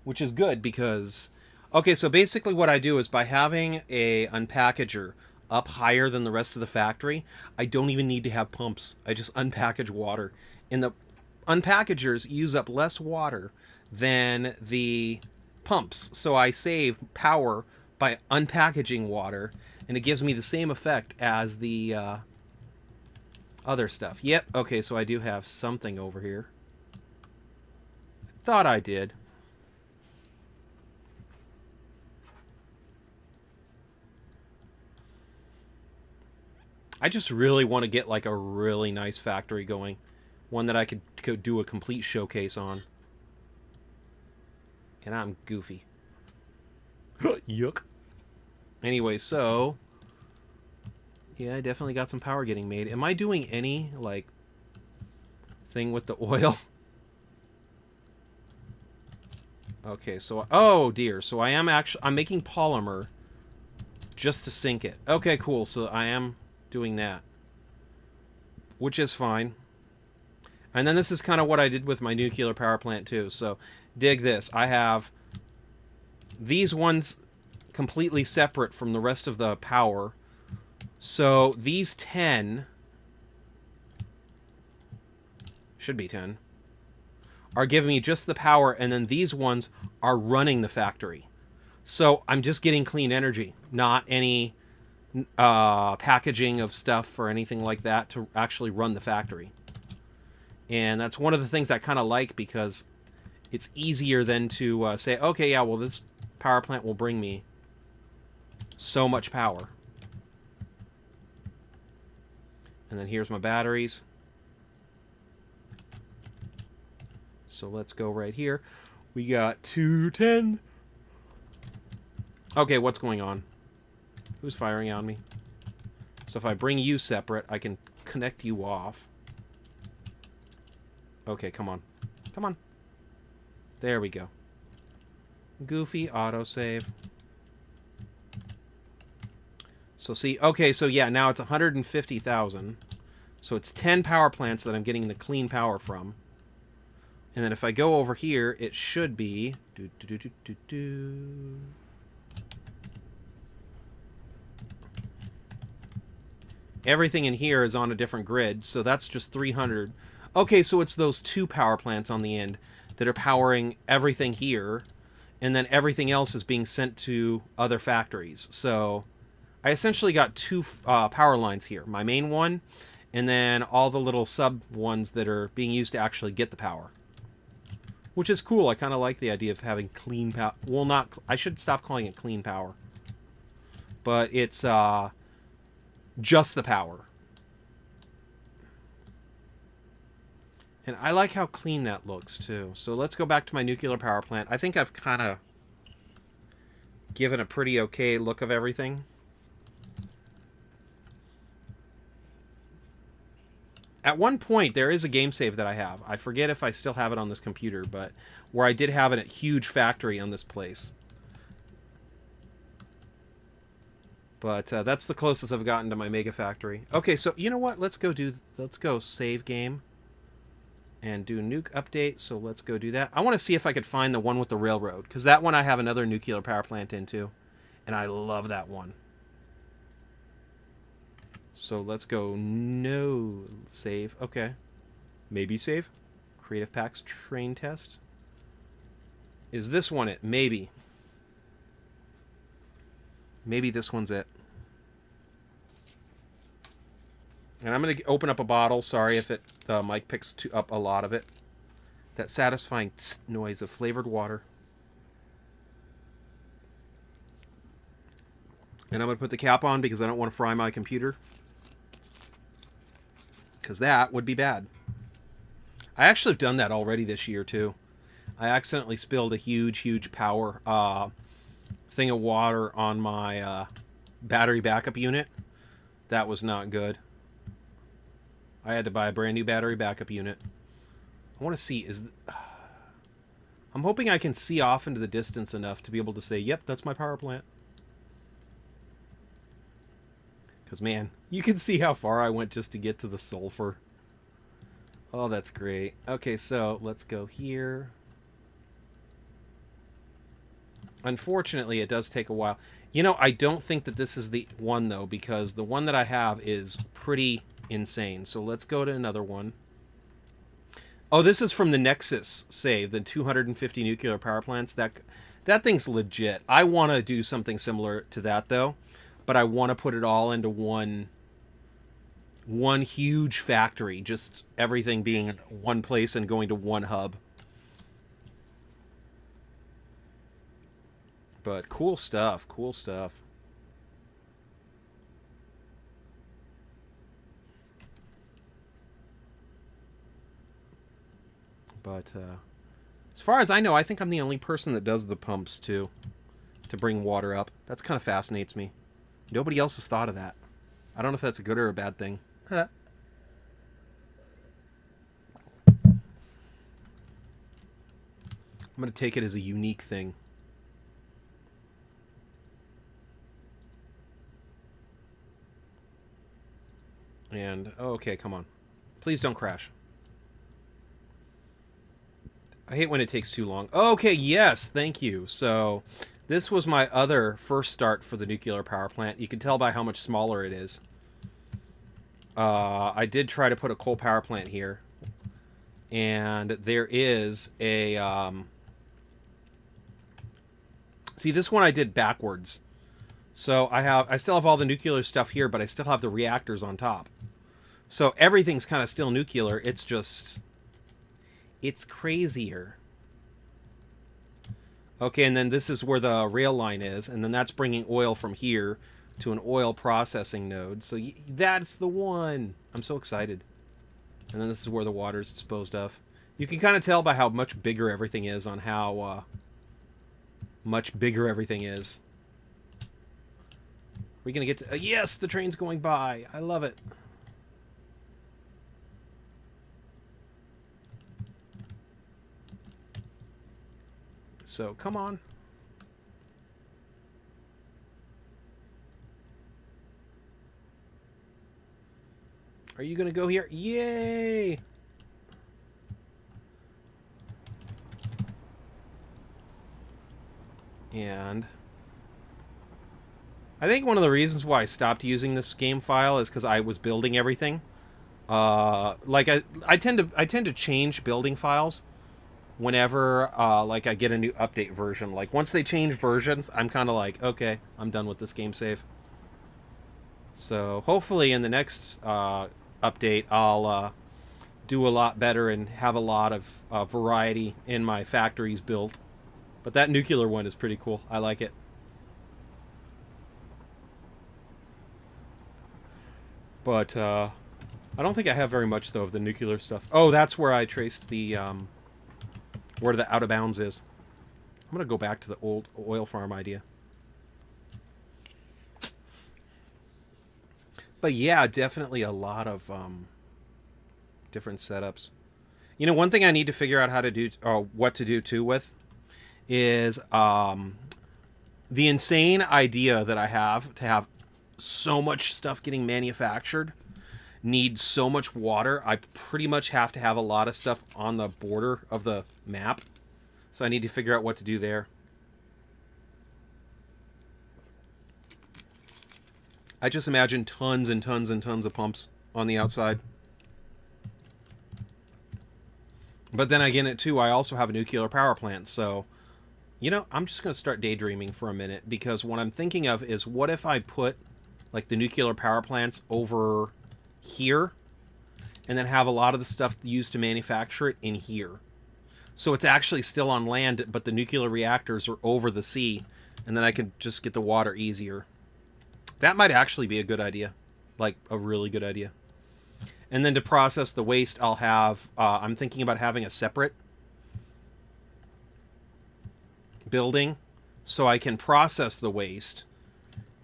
Which is good because... Okay, so basically what I do is by having a unpackager up higher than the rest of the factory, I don't even need to have pumps. I just unpackage water. And the unpackagers use up less water than the pumps. So I save power by unpackaging water, and it gives me the same effect as the other stuff. Yep, okay, so I do have something over here. Thought I did. I just really want to get like a really nice factory going. One that I could do a complete showcase on. And I'm goofy. Yuck. Anyway, so... Yeah, I definitely got some power getting made. Am I doing any, like, thing with the oil? Okay, so... Oh, dear. So I am actually... I'm making polymer just to sink it. Okay, cool. So I am doing that. Which is fine. And then this is kind of what I did with my nuclear power plant, too. So, dig this. I have these ones completely separate from the rest of the power. So, these 10... should be 10... are giving me just the power, and then these ones are running the factory. So, I'm just getting clean energy, not any packaging of stuff or anything like that to actually run the factory. And that's one of the things I kind of like, because it's easier than to say, okay, yeah, well, this power plant will bring me so much power. And then here's my batteries. So let's go right here. We got 210. Okay, what's going on? Who's firing on me? So if I bring you separate, I can connect you off. Okay, come on. Come on. There we go. Goofy autosave. So see, okay, so yeah, now it's 150,000. So it's 10 power plants that I'm getting the clean power from. And then if I go over here, it should be... Everything in here is on a different grid, so that's just 300. Okay, so it's those 2 power plants on the end that are powering everything here, and then everything else is being sent to other factories. So I essentially got 2 power lines here. My main one, and then all the little sub ones that are being used to actually get the power. Which is cool. I kind of like the idea of having clean power. Well, not... I should stop calling it clean power. But it's just the power. And I like how clean that looks, too. So let's go back to my nuclear power plant. I think I've kind of given a pretty okay look of everything. At one point, there is a game save that I have. I forget if I still have it on this computer, but where I did have a huge factory on this place. But that's the closest I've gotten to my mega factory. Okay, so you know what? Let's go save game and do nuke update. So let's go do that. I want to see if I could find the one with the railroad, because that one I have another nuclear power plant into, and I love that one. So let's go no save. Okay. Maybe save. Creative Packs train test. Is this one it? Maybe. Maybe this one's it. And I'm going to open up a bottle. Sorry if the mic picks up a lot of it. That satisfying noise of flavored water. And I'm going to put the cap on because I don't want to fry my computer. Because that would be bad. I actually have done that already this year, too. I accidentally spilled a huge power thing of water on my battery backup unit. That was not good. I had to buy a brand new battery backup unit. I want to see... I'm hoping I can see off into the distance enough to be able to say, yep, that's my power plant. Because, man, you can see how far I went just to get to the sulfur. Oh, that's great. Okay, so let's go here. Unfortunately, it does take a while. You know, I don't think that this is the one, though, because the one that I have is pretty insane. So let's go to another one. Oh, this is from the Nexus save, the 250 nuclear power plants. That thing's legit. I want to do something similar to that, though. But I want to put it all into one huge factory. Just everything being in one place and going to one hub. But cool stuff. Cool stuff. But as far as I know, I think I'm the only person that does the pumps, too. To bring water up. That's kind of fascinates me. Nobody else has thought of that. I don't know if that's a good or a bad thing. Huh. I'm going to take it as a unique thing. And, oh, okay, come on. Please don't crash. I hate when it takes too long. Okay, yes, thank you. So... this was my other first start for the nuclear power plant. You can tell by how much smaller it is. I did try to put a coal power plant here. And there is a... see, this one I did backwards. So I still have all the nuclear stuff here, but I still have the reactors on top. So everything's kind of still nuclear. It's just... it's crazier. Okay, and then this is where the rail line is, and then that's bringing oil from here to an oil processing node. So that's the one. I'm so excited. And then this is where the water's disposed of. You can kind of tell by how much bigger everything is on how much bigger everything is. Are we going to get to... yes, the train's going by. I love it. So, come on. Are you going to go here? Yay! And I think one of the reasons why I stopped using this game file is because I was building everything. Like I tend to change building files whenever like I get a new update version. Like once they change versions, I'm kind of like, okay, I'm done with this game save. So hopefully in the next update, I'll do a lot better and have a lot of variety in my factories built. But that nuclear one is pretty cool. I like it. But I don't think I have very much, though, of the nuclear stuff. Oh, that's where I traced the where the out of bounds is. I'm going to go back to the old oil farm idea. But yeah, definitely a lot of different setups. You know, one thing I need to figure out how to do, or what to do too with, is the insane idea that I have to have so much stuff getting manufactured needs so much water. I pretty much have to have a lot of stuff on the border of the map. So I need to figure out what to do there. I just imagine tons and tons and tons of pumps on the outside. But then again, it too, I also have a nuclear power plant, so you know, I'm just going to start daydreaming for a minute, because what I'm thinking of is, what if I put like the nuclear power plants over here and then have a lot of the stuff used to manufacture it in here. So it's actually still on land, but the nuclear reactors are over the sea, and then I can just get the water easier. That might actually be a good idea. Like, a really good idea. And then to process the waste, I'll have... I'm thinking about having a separate building so I can process the waste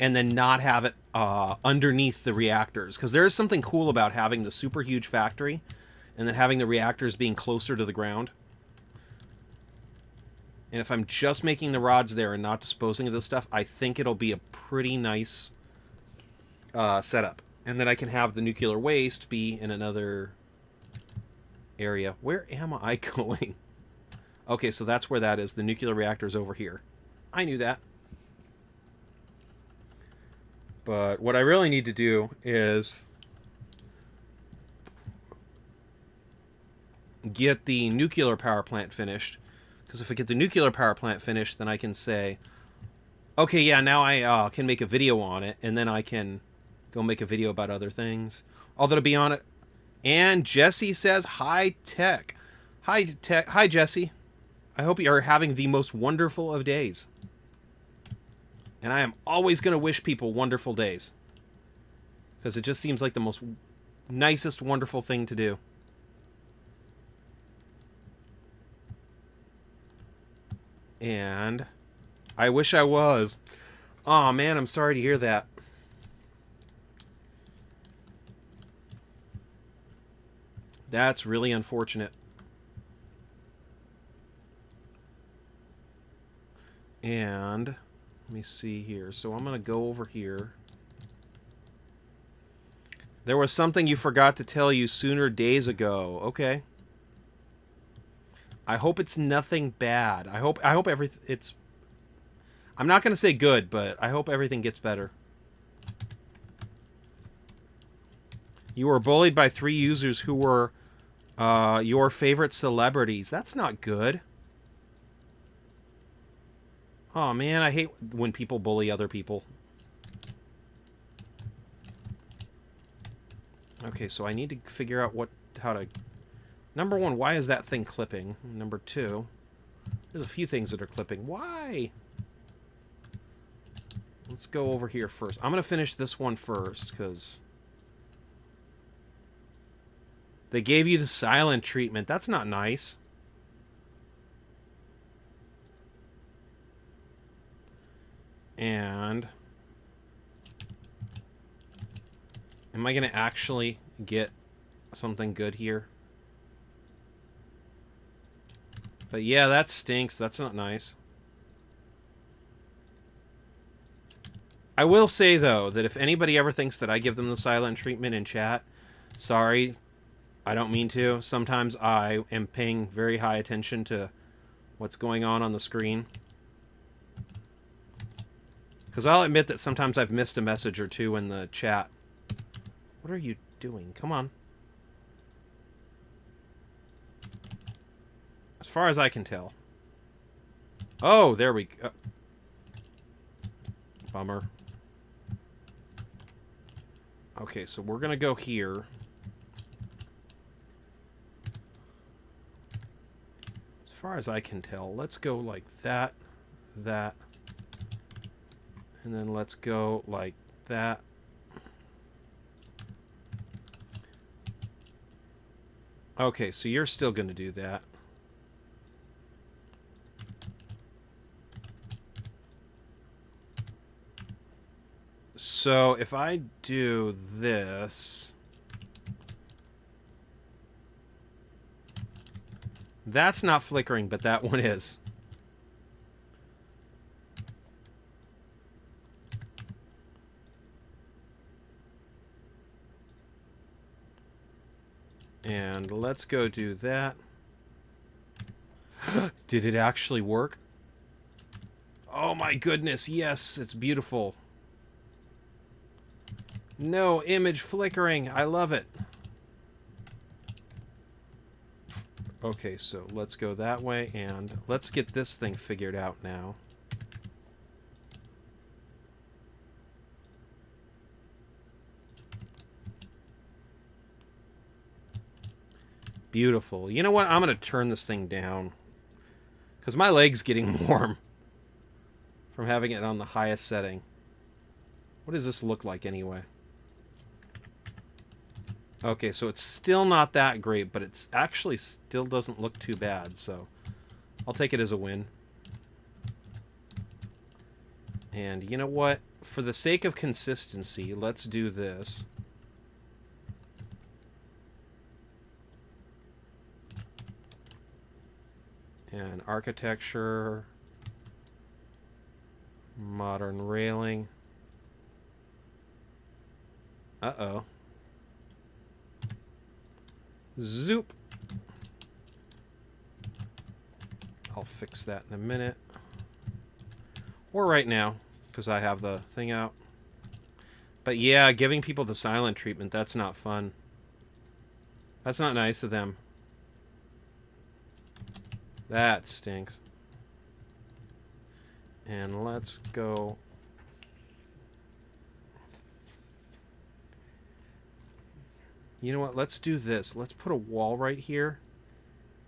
and then not have it underneath the reactors. Because there is something cool about having the super huge factory and then having the reactors being closer to the ground. And if I'm just making the rods there and not disposing of this stuff, I think it'll be a pretty nice setup. And then I can have the nuclear waste be in another area. Where am I going? Okay, so that's where that is. The nuclear reactor's over here. I knew that. But what I really need to do is get the nuclear power plant finished. Because if I get the nuclear power plant finished, then I can say, okay, yeah, now I can make a video on it, and then I can go make a video about other things. Although, to be honest, and Jesse says, hi, Tech. Hi, Tech. Hi, Jesse. I hope you are having the most wonderful of days. And I am always going to wish people wonderful days. Because it just seems like the most nicest, wonderful thing to do. And I wish I was. Aw, man, I'm sorry to hear that. That's really unfortunate. And let me see here. So I'm going to go over here. There was something you forgot to tell you sooner days ago. Okay. I hope it's nothing bad. I hope everything it's I'm not going to say good, but I hope everything gets better. You were bullied by 3 users who were your favorite celebrities. That's not good. Oh man, I hate when people bully other people. Okay, so I need to figure out how to... Number 1, why is that thing clipping? Number 2, there's a few things that are clipping. Why? Let's go over here first. I'm going to finish this one first, because... They gave you the silent treatment. That's not nice. And... Am I going to actually get something good here? But yeah, that stinks. That's not nice. I will say, though, that if anybody ever thinks that I give them the silent treatment in chat, sorry, I don't mean to. Sometimes I am paying very high attention to what's going on the screen. Because I'll admit that sometimes I've missed a message or two in the chat. What are you doing? Come on. As far as I can tell. Oh, there we go. Bummer. Okay, so we're going to go here. As far as I can tell, let's go like that, that, and then let's go like that. Okay, so you're still going to do that. So if I do this, that's not flickering, but that one is. And let's go do that. Did it actually work? Oh my goodness, yes, it's beautiful. No image flickering. I love it. Okay, so let's go that way, and let's get this thing figured out now. Beautiful. You know what? I'm going to turn this thing down. Because my leg's getting warm from having it on the highest setting. What does this look like anyway? Okay, so it's still not that great, but it's actually still doesn't look too bad, so I'll take it as a win. And you know what? For the sake of consistency, let's do this. And architecture, modern railing. Uh-oh. Zoop. I'll fix that in a minute. Or right now, because I have the thing out. But yeah, giving people the silent treatment, that's not fun. That's not nice of them. That stinks. And let's go... You know what? Let's do this. Let's put a wall right here.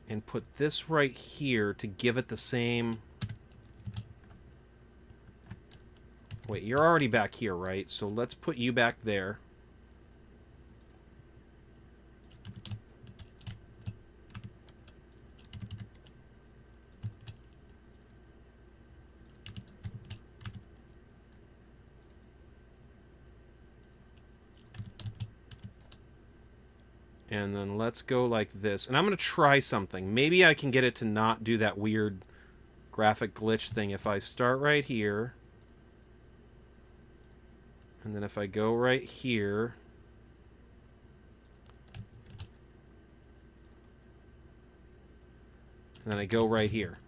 And put this right here to give it the same... Wait, you're already back here, right? So let's put you back there. And then let's go like this. And I'm going to try something. Maybe I can get it to not do that weird graphic glitch thing. If I start right here. And then if I go right here. And then I go right here.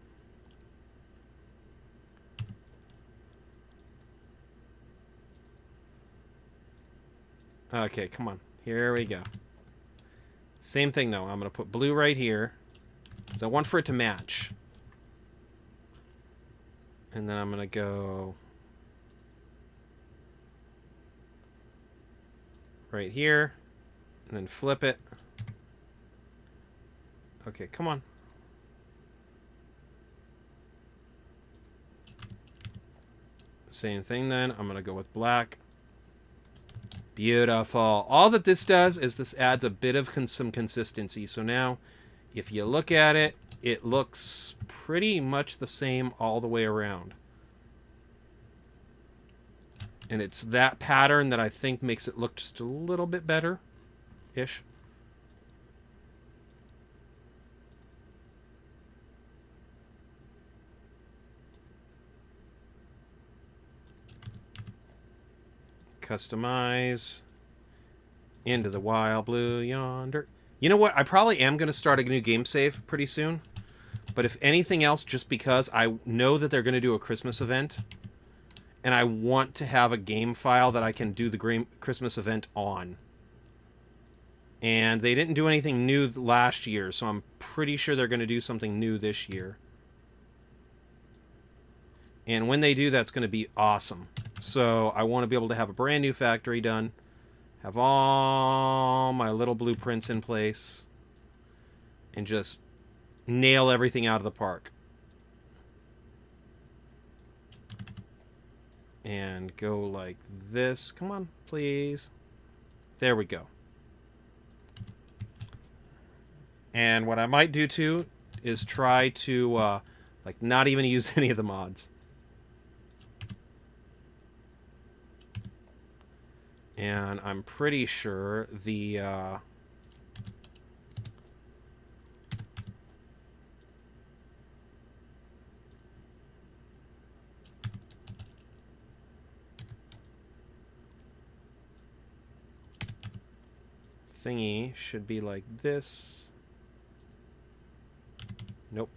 Okay, come on. Here we go. Same thing, though. I'm going to put blue right here. Because I want for it to match. And then I'm going to go... right here. And then flip it. Okay, come on. Same thing then. I'm going to go with black. Beautiful. All that this does is this adds a bit of some consistency. So now, if you look at it, it looks pretty much the same all the way around. And it's that pattern that I think makes it look just a little bit better-ish. Customize. Into the wild blue yonder. You know what? I probably am going to start a new game save pretty soon. But if anything else, just because I know that they're going to do a Christmas event. and I want to have a game file that I can do the Christmas event on. And they didn't do anything new last year, so I'm pretty sure they're going to do something new this year. And when they do, that's going to be awesome. So I want to be able to have a brand new factory done. Have all my little blueprints in place. And just nail everything out of the park. And go like this. Come on, please. There we go. And what I might do too is try to like not even use any of the mods. And I'm pretty sure the thingy should be like this. Nope.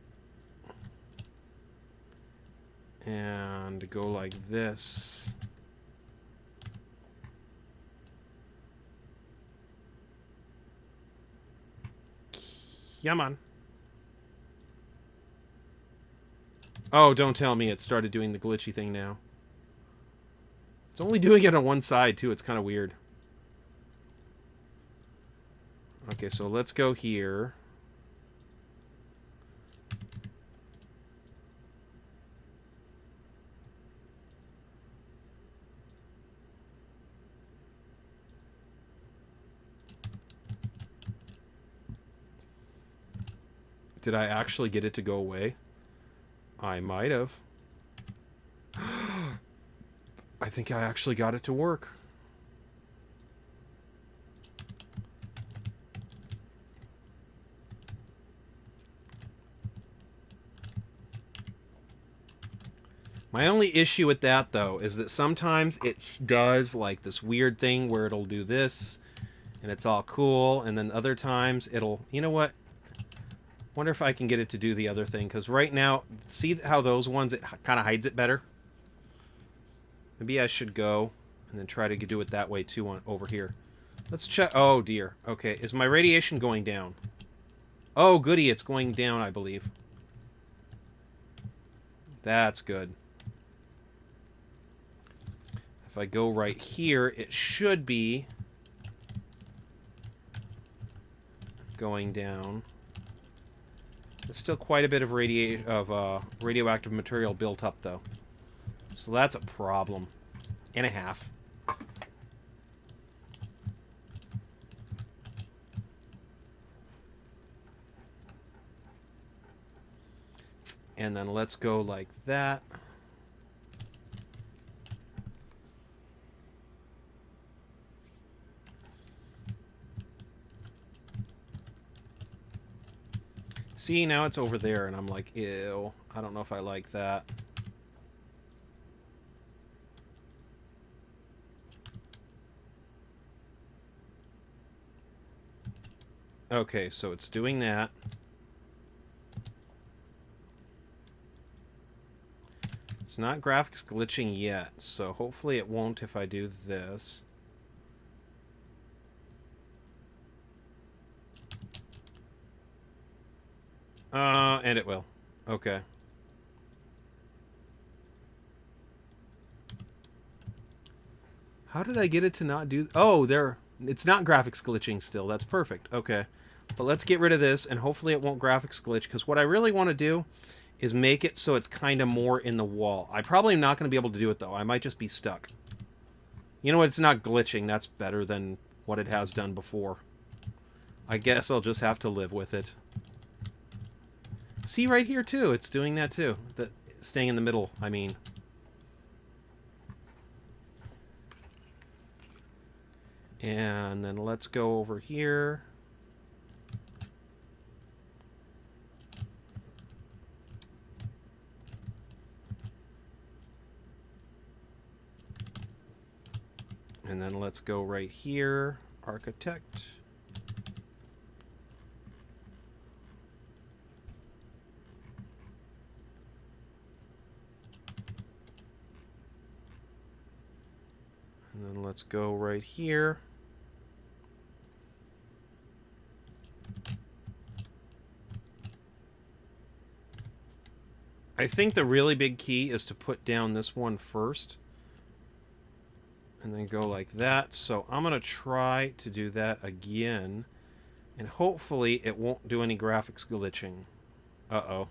And go like this. Come on. Oh, don't tell me it started doing the glitchy thing now. It's only doing it on one side, too. It's kind of weird. Okay, so let's go here. Did I actually get it to go away? I might have. I think I actually got it to work. My only issue with that, though, is that sometimes it does like this weird thing where it'll do this, and it's all cool, and then other times it'll... You know what? Wonder if I can get it to do the other thing, because right now, see how those ones, it kind of hides it better? Maybe I should go and then try to do it that way, too, over here. Let's check... Oh, dear. Okay, is my radiation going down? Oh, goody, it's going down, I believe. That's good. If I go right here, it should be going down. There's still quite a bit of radioactive material built up, though. So that's a problem. And a half. And then let's go like that. See, now it's over there, and I'm like, ew, I don't know if I like that. Okay, so it's doing that. It's not graphics glitching yet, so hopefully it won't if I do this. And it will. Okay. How did I get it to not do... Oh, there... It's not graphics glitching still. That's perfect. Okay. But let's get rid of this, and hopefully it won't graphics glitch, because what I really want to do is make it so it's kind of more in the wall. I probably am not going to be able to do it, though. I might just be stuck. You know what? It's not glitching. That's better than what it has done before. I guess I'll just have to live with it. See, right here, too. It's doing that, too. Staying in the middle, I mean. And then let's go over here. And then let's go right here. Architect. And then let's go right here. I think the really big key is to put down this one first. And then go like that. So I'm going to try to do that again. And hopefully it won't do any graphics glitching. Uh-oh.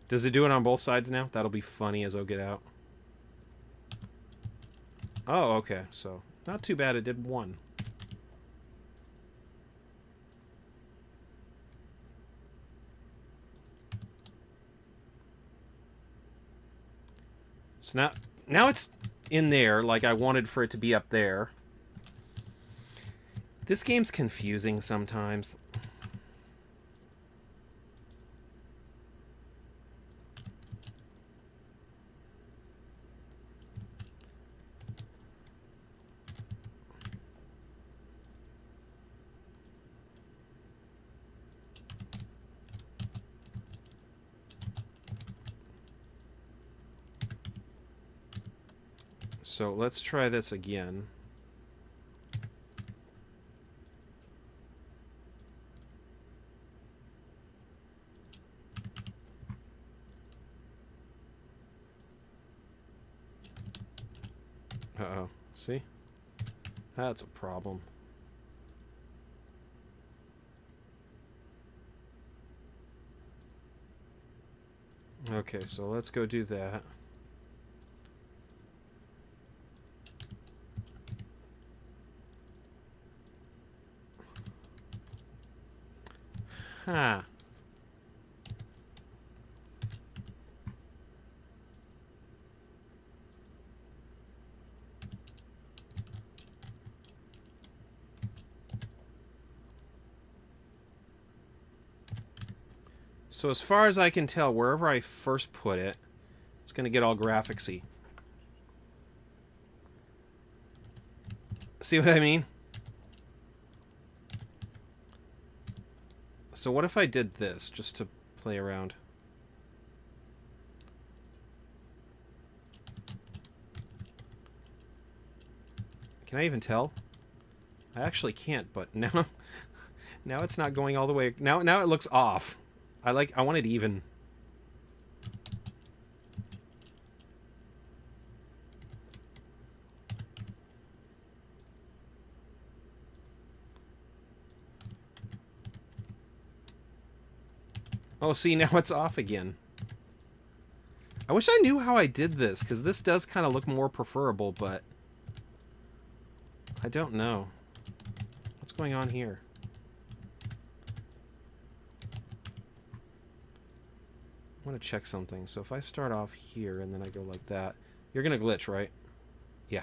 Does it do it on both sides now? That'll be funny as I'll get out. Oh, okay. So not too bad it did one. So now it's in there like I wanted for it to be up there. This game's confusing sometimes. So let's try this again. Uh-oh. See? That's a problem. Okay, so let's go do that. Huh. So as far as I can tell, wherever I first put it, it's going to get all graphicsy. See what I mean? So what if I did this, just to play around? Can I even tell? I actually can't, but now... now it's not going all the way... Now it looks off. I want it even. Oh, see, now it's off again. I wish I knew how I did this, because this does kind of look more preferable, but... I don't know. What's going on here? I want to check something. So if I start off here and then I go like that, you're going to glitch, right? Yeah.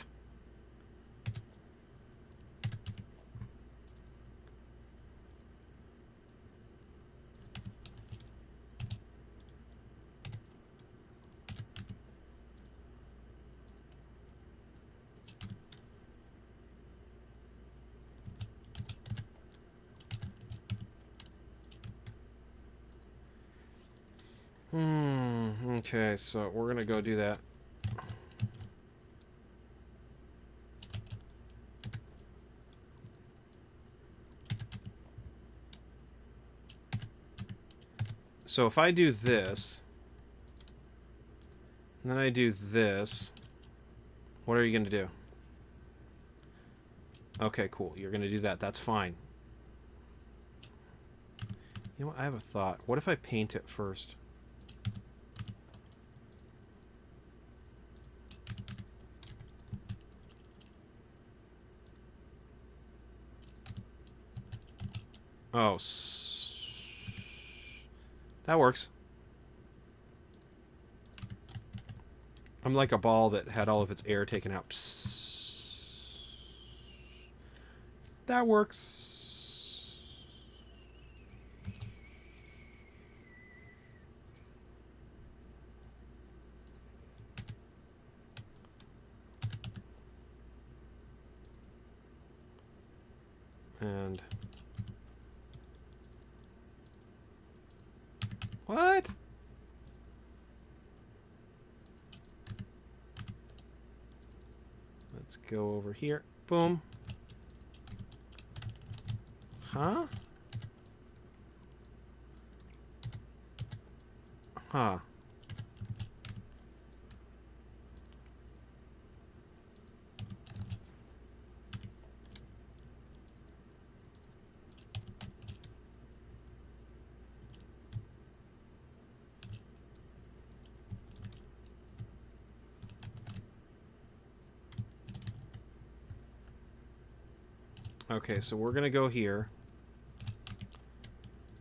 Okay, so we're gonna go do that. So if I do this, and then I do this, what are you gonna do? Okay, cool. You're gonna do that. That's fine. You know what? I have a thought. What if I paint it first? Oh, that works. I'm like a ball that had all of its air taken out. That works. And... what? go over here. Boom. Huh? Huh. Okay, so we're gonna go here.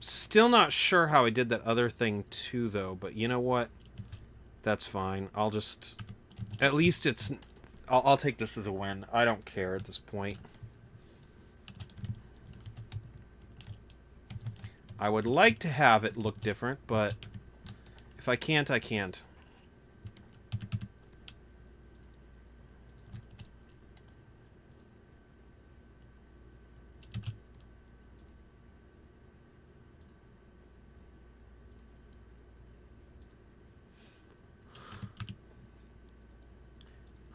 Still not sure how I did that other thing too, though, but you know what? That's fine. I'll just... At least it's... I'll take this as a win. I don't care at this point. I would like to have it look different, but if I can't, I can't.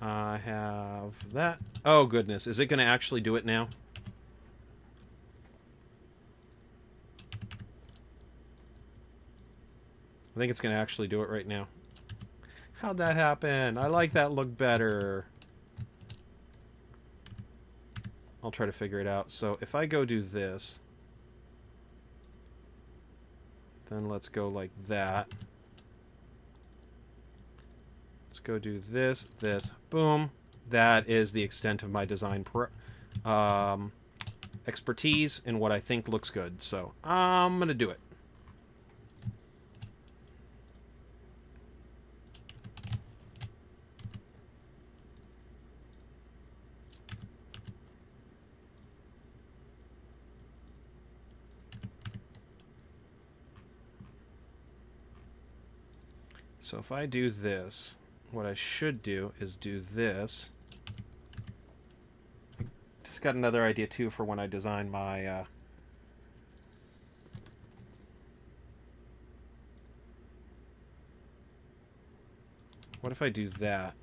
I have that. Oh, goodness. Is it going to actually do it now? I think it's going to actually do it right now. How'd that happen? I like that look better. I'll try to figure it out. So if I go do this, then let's go like that. Let's go do this, this, boom. That is the extent of my design expertise in what I think looks good. So I'm going to do it. So if I do this, what I should do is do this. Just got another idea too for when I design my what if I do that?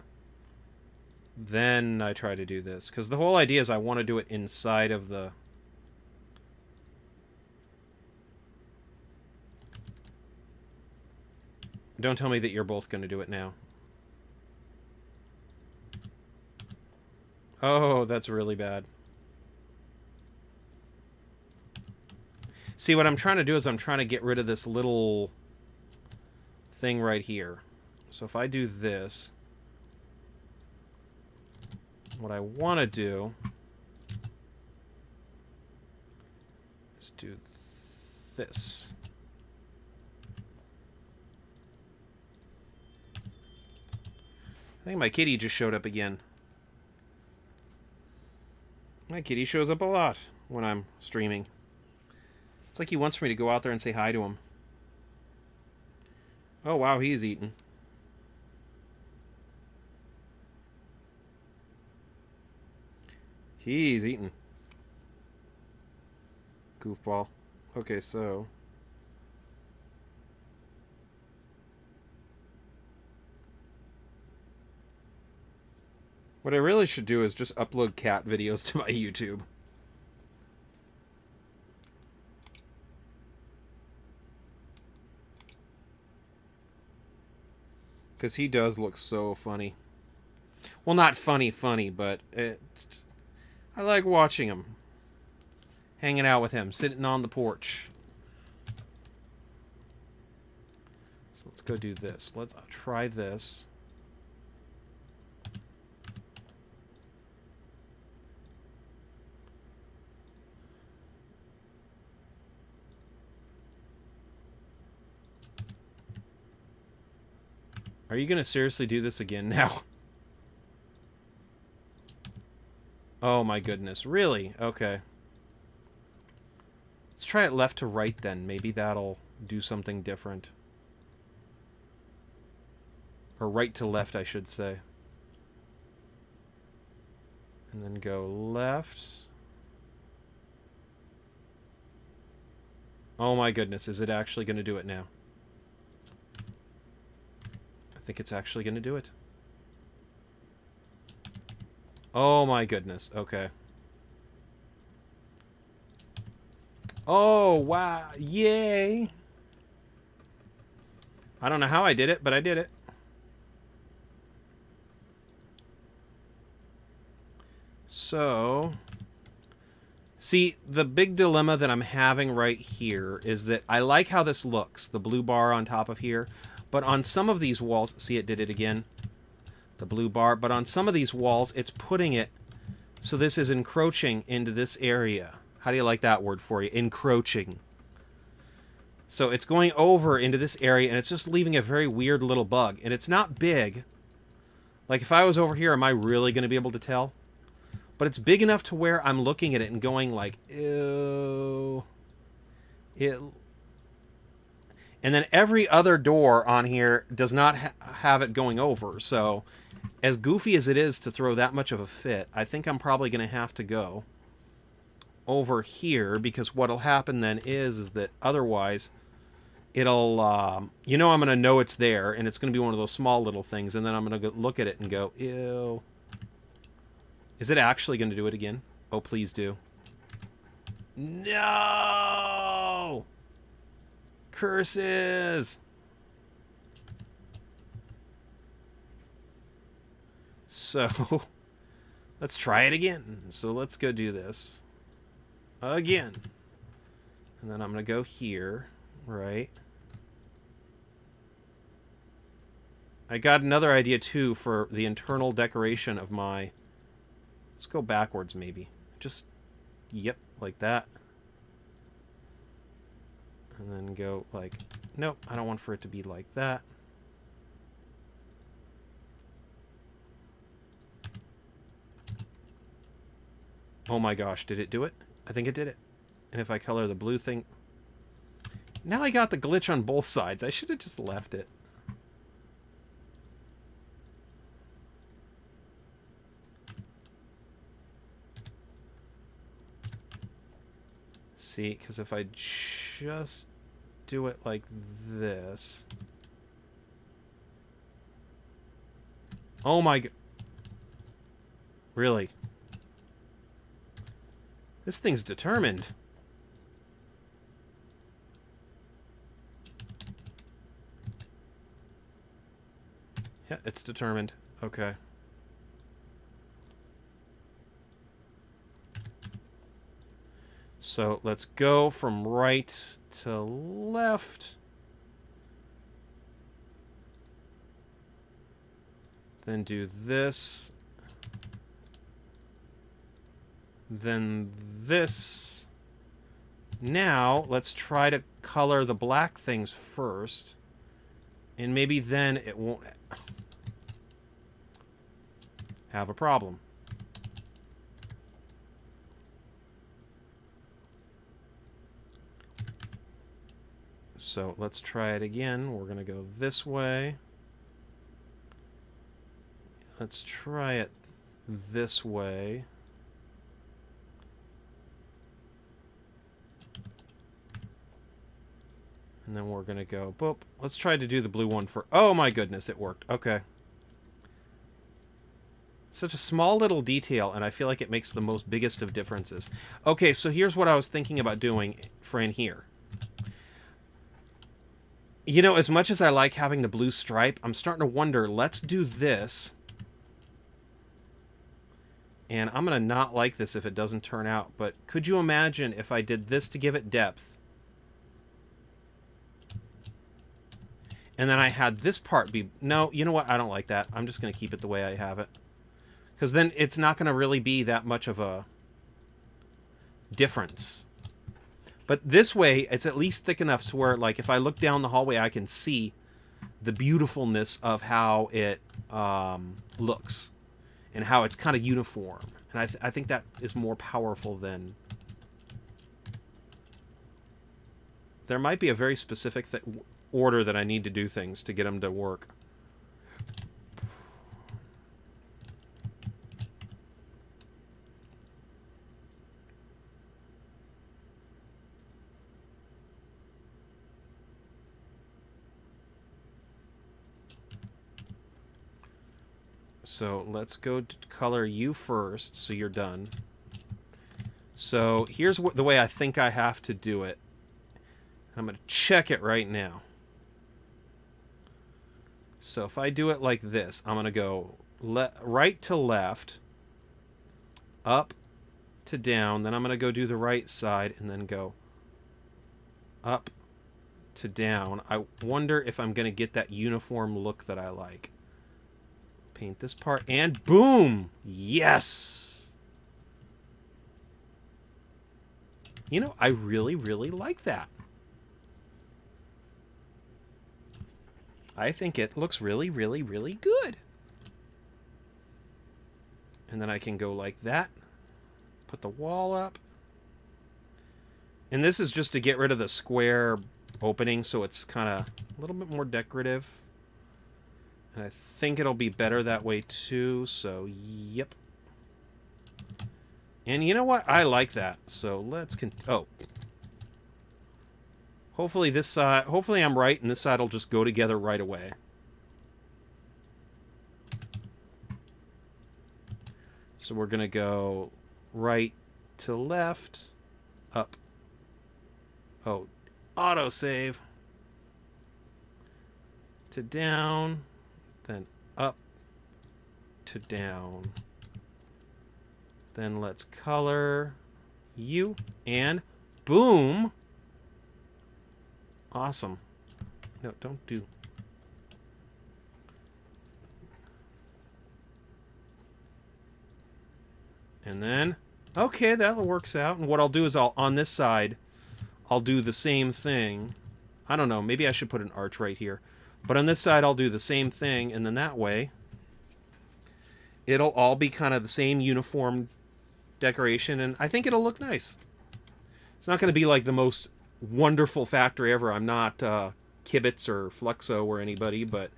Then I try to do this, because the whole idea is I want to do it inside of the... Don't tell me that you're both going to do it now. Oh, that's really bad. See, what I'm trying to do is I'm trying to get rid of this little thing right here. So if I do this, what I want to do is do this. I think my kitty just showed up again. My kitty shows up a lot when I'm streaming. It's like he wants me to go out there and say hi to him. Oh, wow, he's eating. He's eating. Goofball. Okay, so... what I really should do is just upload cat videos to my YouTube. Because he does look so funny. Well, not funny, but I like watching him. Hanging out with him, sitting on the porch. So let's go do this. Let's try this. Are you going to seriously do this again now? Oh my goodness. Really? Okay. Let's try it left to right then. Maybe that'll do something different. Or right to left, I should say. And then go left. Oh my goodness. Is it actually going to do it now? I think it's actually going to do it. Oh my goodness. Okay. Oh, wow. Yay. I don't know how I did it, but I did it. So, see, the big dilemma that I'm having right here is that I like how this looks, the blue bar on top of here, but on some of these walls, see, it did it again, the blue bar, but on some of these walls, it's putting it, so this is encroaching into this area. How do you like that word for you? Encroaching. So it's going over into this area, and it's just leaving a very weird little bug, and it's not big. Like, if I was over here, am I really going to be able to tell? But it's big enough to where I'm looking at it and going like, ew. And then every other door on here does not have it going over. So as goofy as it is to throw that much of a fit, I think I'm probably going to have to go over here, because what'll happen then is that otherwise it'll, you know, I'm going to know it's there, and it's going to be one of those small little things, and then I'm going to look at it and go, ew. Is it actually going to do it again? Oh, please do. No! Curses! So, let's try it again. So let's go do this. Again. And then I'm going to go here, right? I got another idea, too, for the internal decoration of my... Let's go backwards, maybe. Just, yep, like that. And then go like, nope, I don't want for it to be like that. Oh my gosh, did it do it? I think it did it. And if I color the blue thing... Now I got the glitch on both sides. I should have just left it. See, because if I just do it like this... Oh my god. Really? This thing's determined. Yeah, it's determined. Okay. So let's go from right to left. Then do this. Then this. Now, let's try to color the black things first. And maybe then it won't have a problem. So let's try it again. We're going to go this way. Let's try it this way. And then we're going to go, boop. Let's try to do the blue one for... Oh my goodness, it worked. Okay. Such a small little detail, and I feel like it makes the most biggest of differences. Okay, so here's what I was thinking about doing for in here. You know, as much as I like having the blue stripe, I'm starting to wonder, let's do this. And I'm going to not like this if it doesn't turn out, but could you imagine if I did this to give it depth? And then I had this part be... No, you know what? I don't like that. I'm just going to keep it the way I have it. Because then it's not going to really be that much of a difference. But this way, it's at least thick enough to where, like, if I look down the hallway, I can see the beautifulness of how it looks. And how it's kind of uniform. And I think that is more powerful than... There might be a very specific order that I need to do things to get them to work. So let's go to color you first, so you're done. So here's the way I think I have to do it. I'm going to check it right now. So if I do it like this, I'm going to go right to left, up to down, then I'm going to go do the right side, and then go up to down. I wonder if I'm going to get that uniform look that I like. Paint this part, and boom! Yes! You know, I really, really like that. I think it looks really, really, really good. And then I can go like that. Put the wall up. And this is just to get rid of the square opening, so it's kind of a little bit more decorative. And I think it'll be better that way too, so yep. And you know what? I like that. So let's hopefully this side, hopefully I'm right and this side will just go together right away. So we're going to go right to left, up. Oh, autosave. To down, then up to down. Then let's color you, and boom. Awesome. No, don't do. And then, okay, that works out. And what I'll do is on this side, I'll do the same thing. I don't know, maybe I should put an arch right here. But on this side, I'll do the same thing, and then that way, it'll all be kind of the same uniform decoration, and I think it'll look nice. It's not going to be like the most wonderful factory ever. I'm not Kibitz or Fluxo or anybody, but,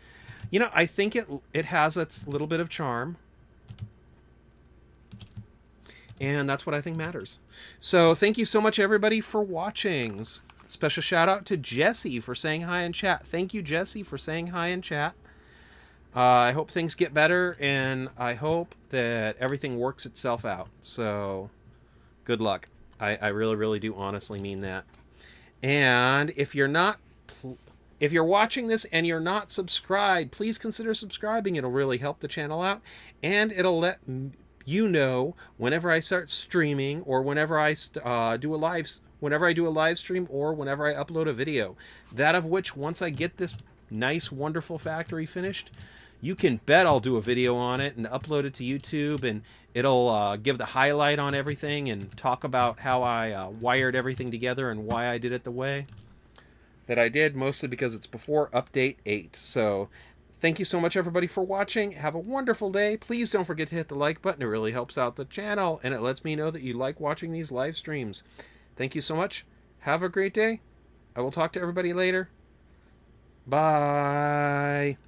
you know, I think it has its little bit of charm. And that's what I think matters. So thank you so much, everybody, for watching. Special shout out to Jesse for saying hi in chat. Thank you, Jesse, for saying hi in chat. I hope things get better, and I hope that everything works itself out. So good luck. I really, really do honestly mean that. And if you're watching this and you're not subscribed, please consider subscribing. It'll really help the channel out, and it'll let you know whenever I start streaming, or whenever I do a live stream, or whenever I upload a video. That of which, once I get this nice, wonderful factory finished, you can bet I'll do a video on it and upload it to YouTube, and it'll give the highlight on everything and talk about how I wired everything together and why I did it the way that I did, mostly because it's before update 8. So thank you so much, everybody, for watching. Have a wonderful day. Please don't forget to hit the like button. It really helps out the channel, and it lets me know that you like watching these live streams. Thank you so much. Have a great day. I will talk to everybody later. Bye.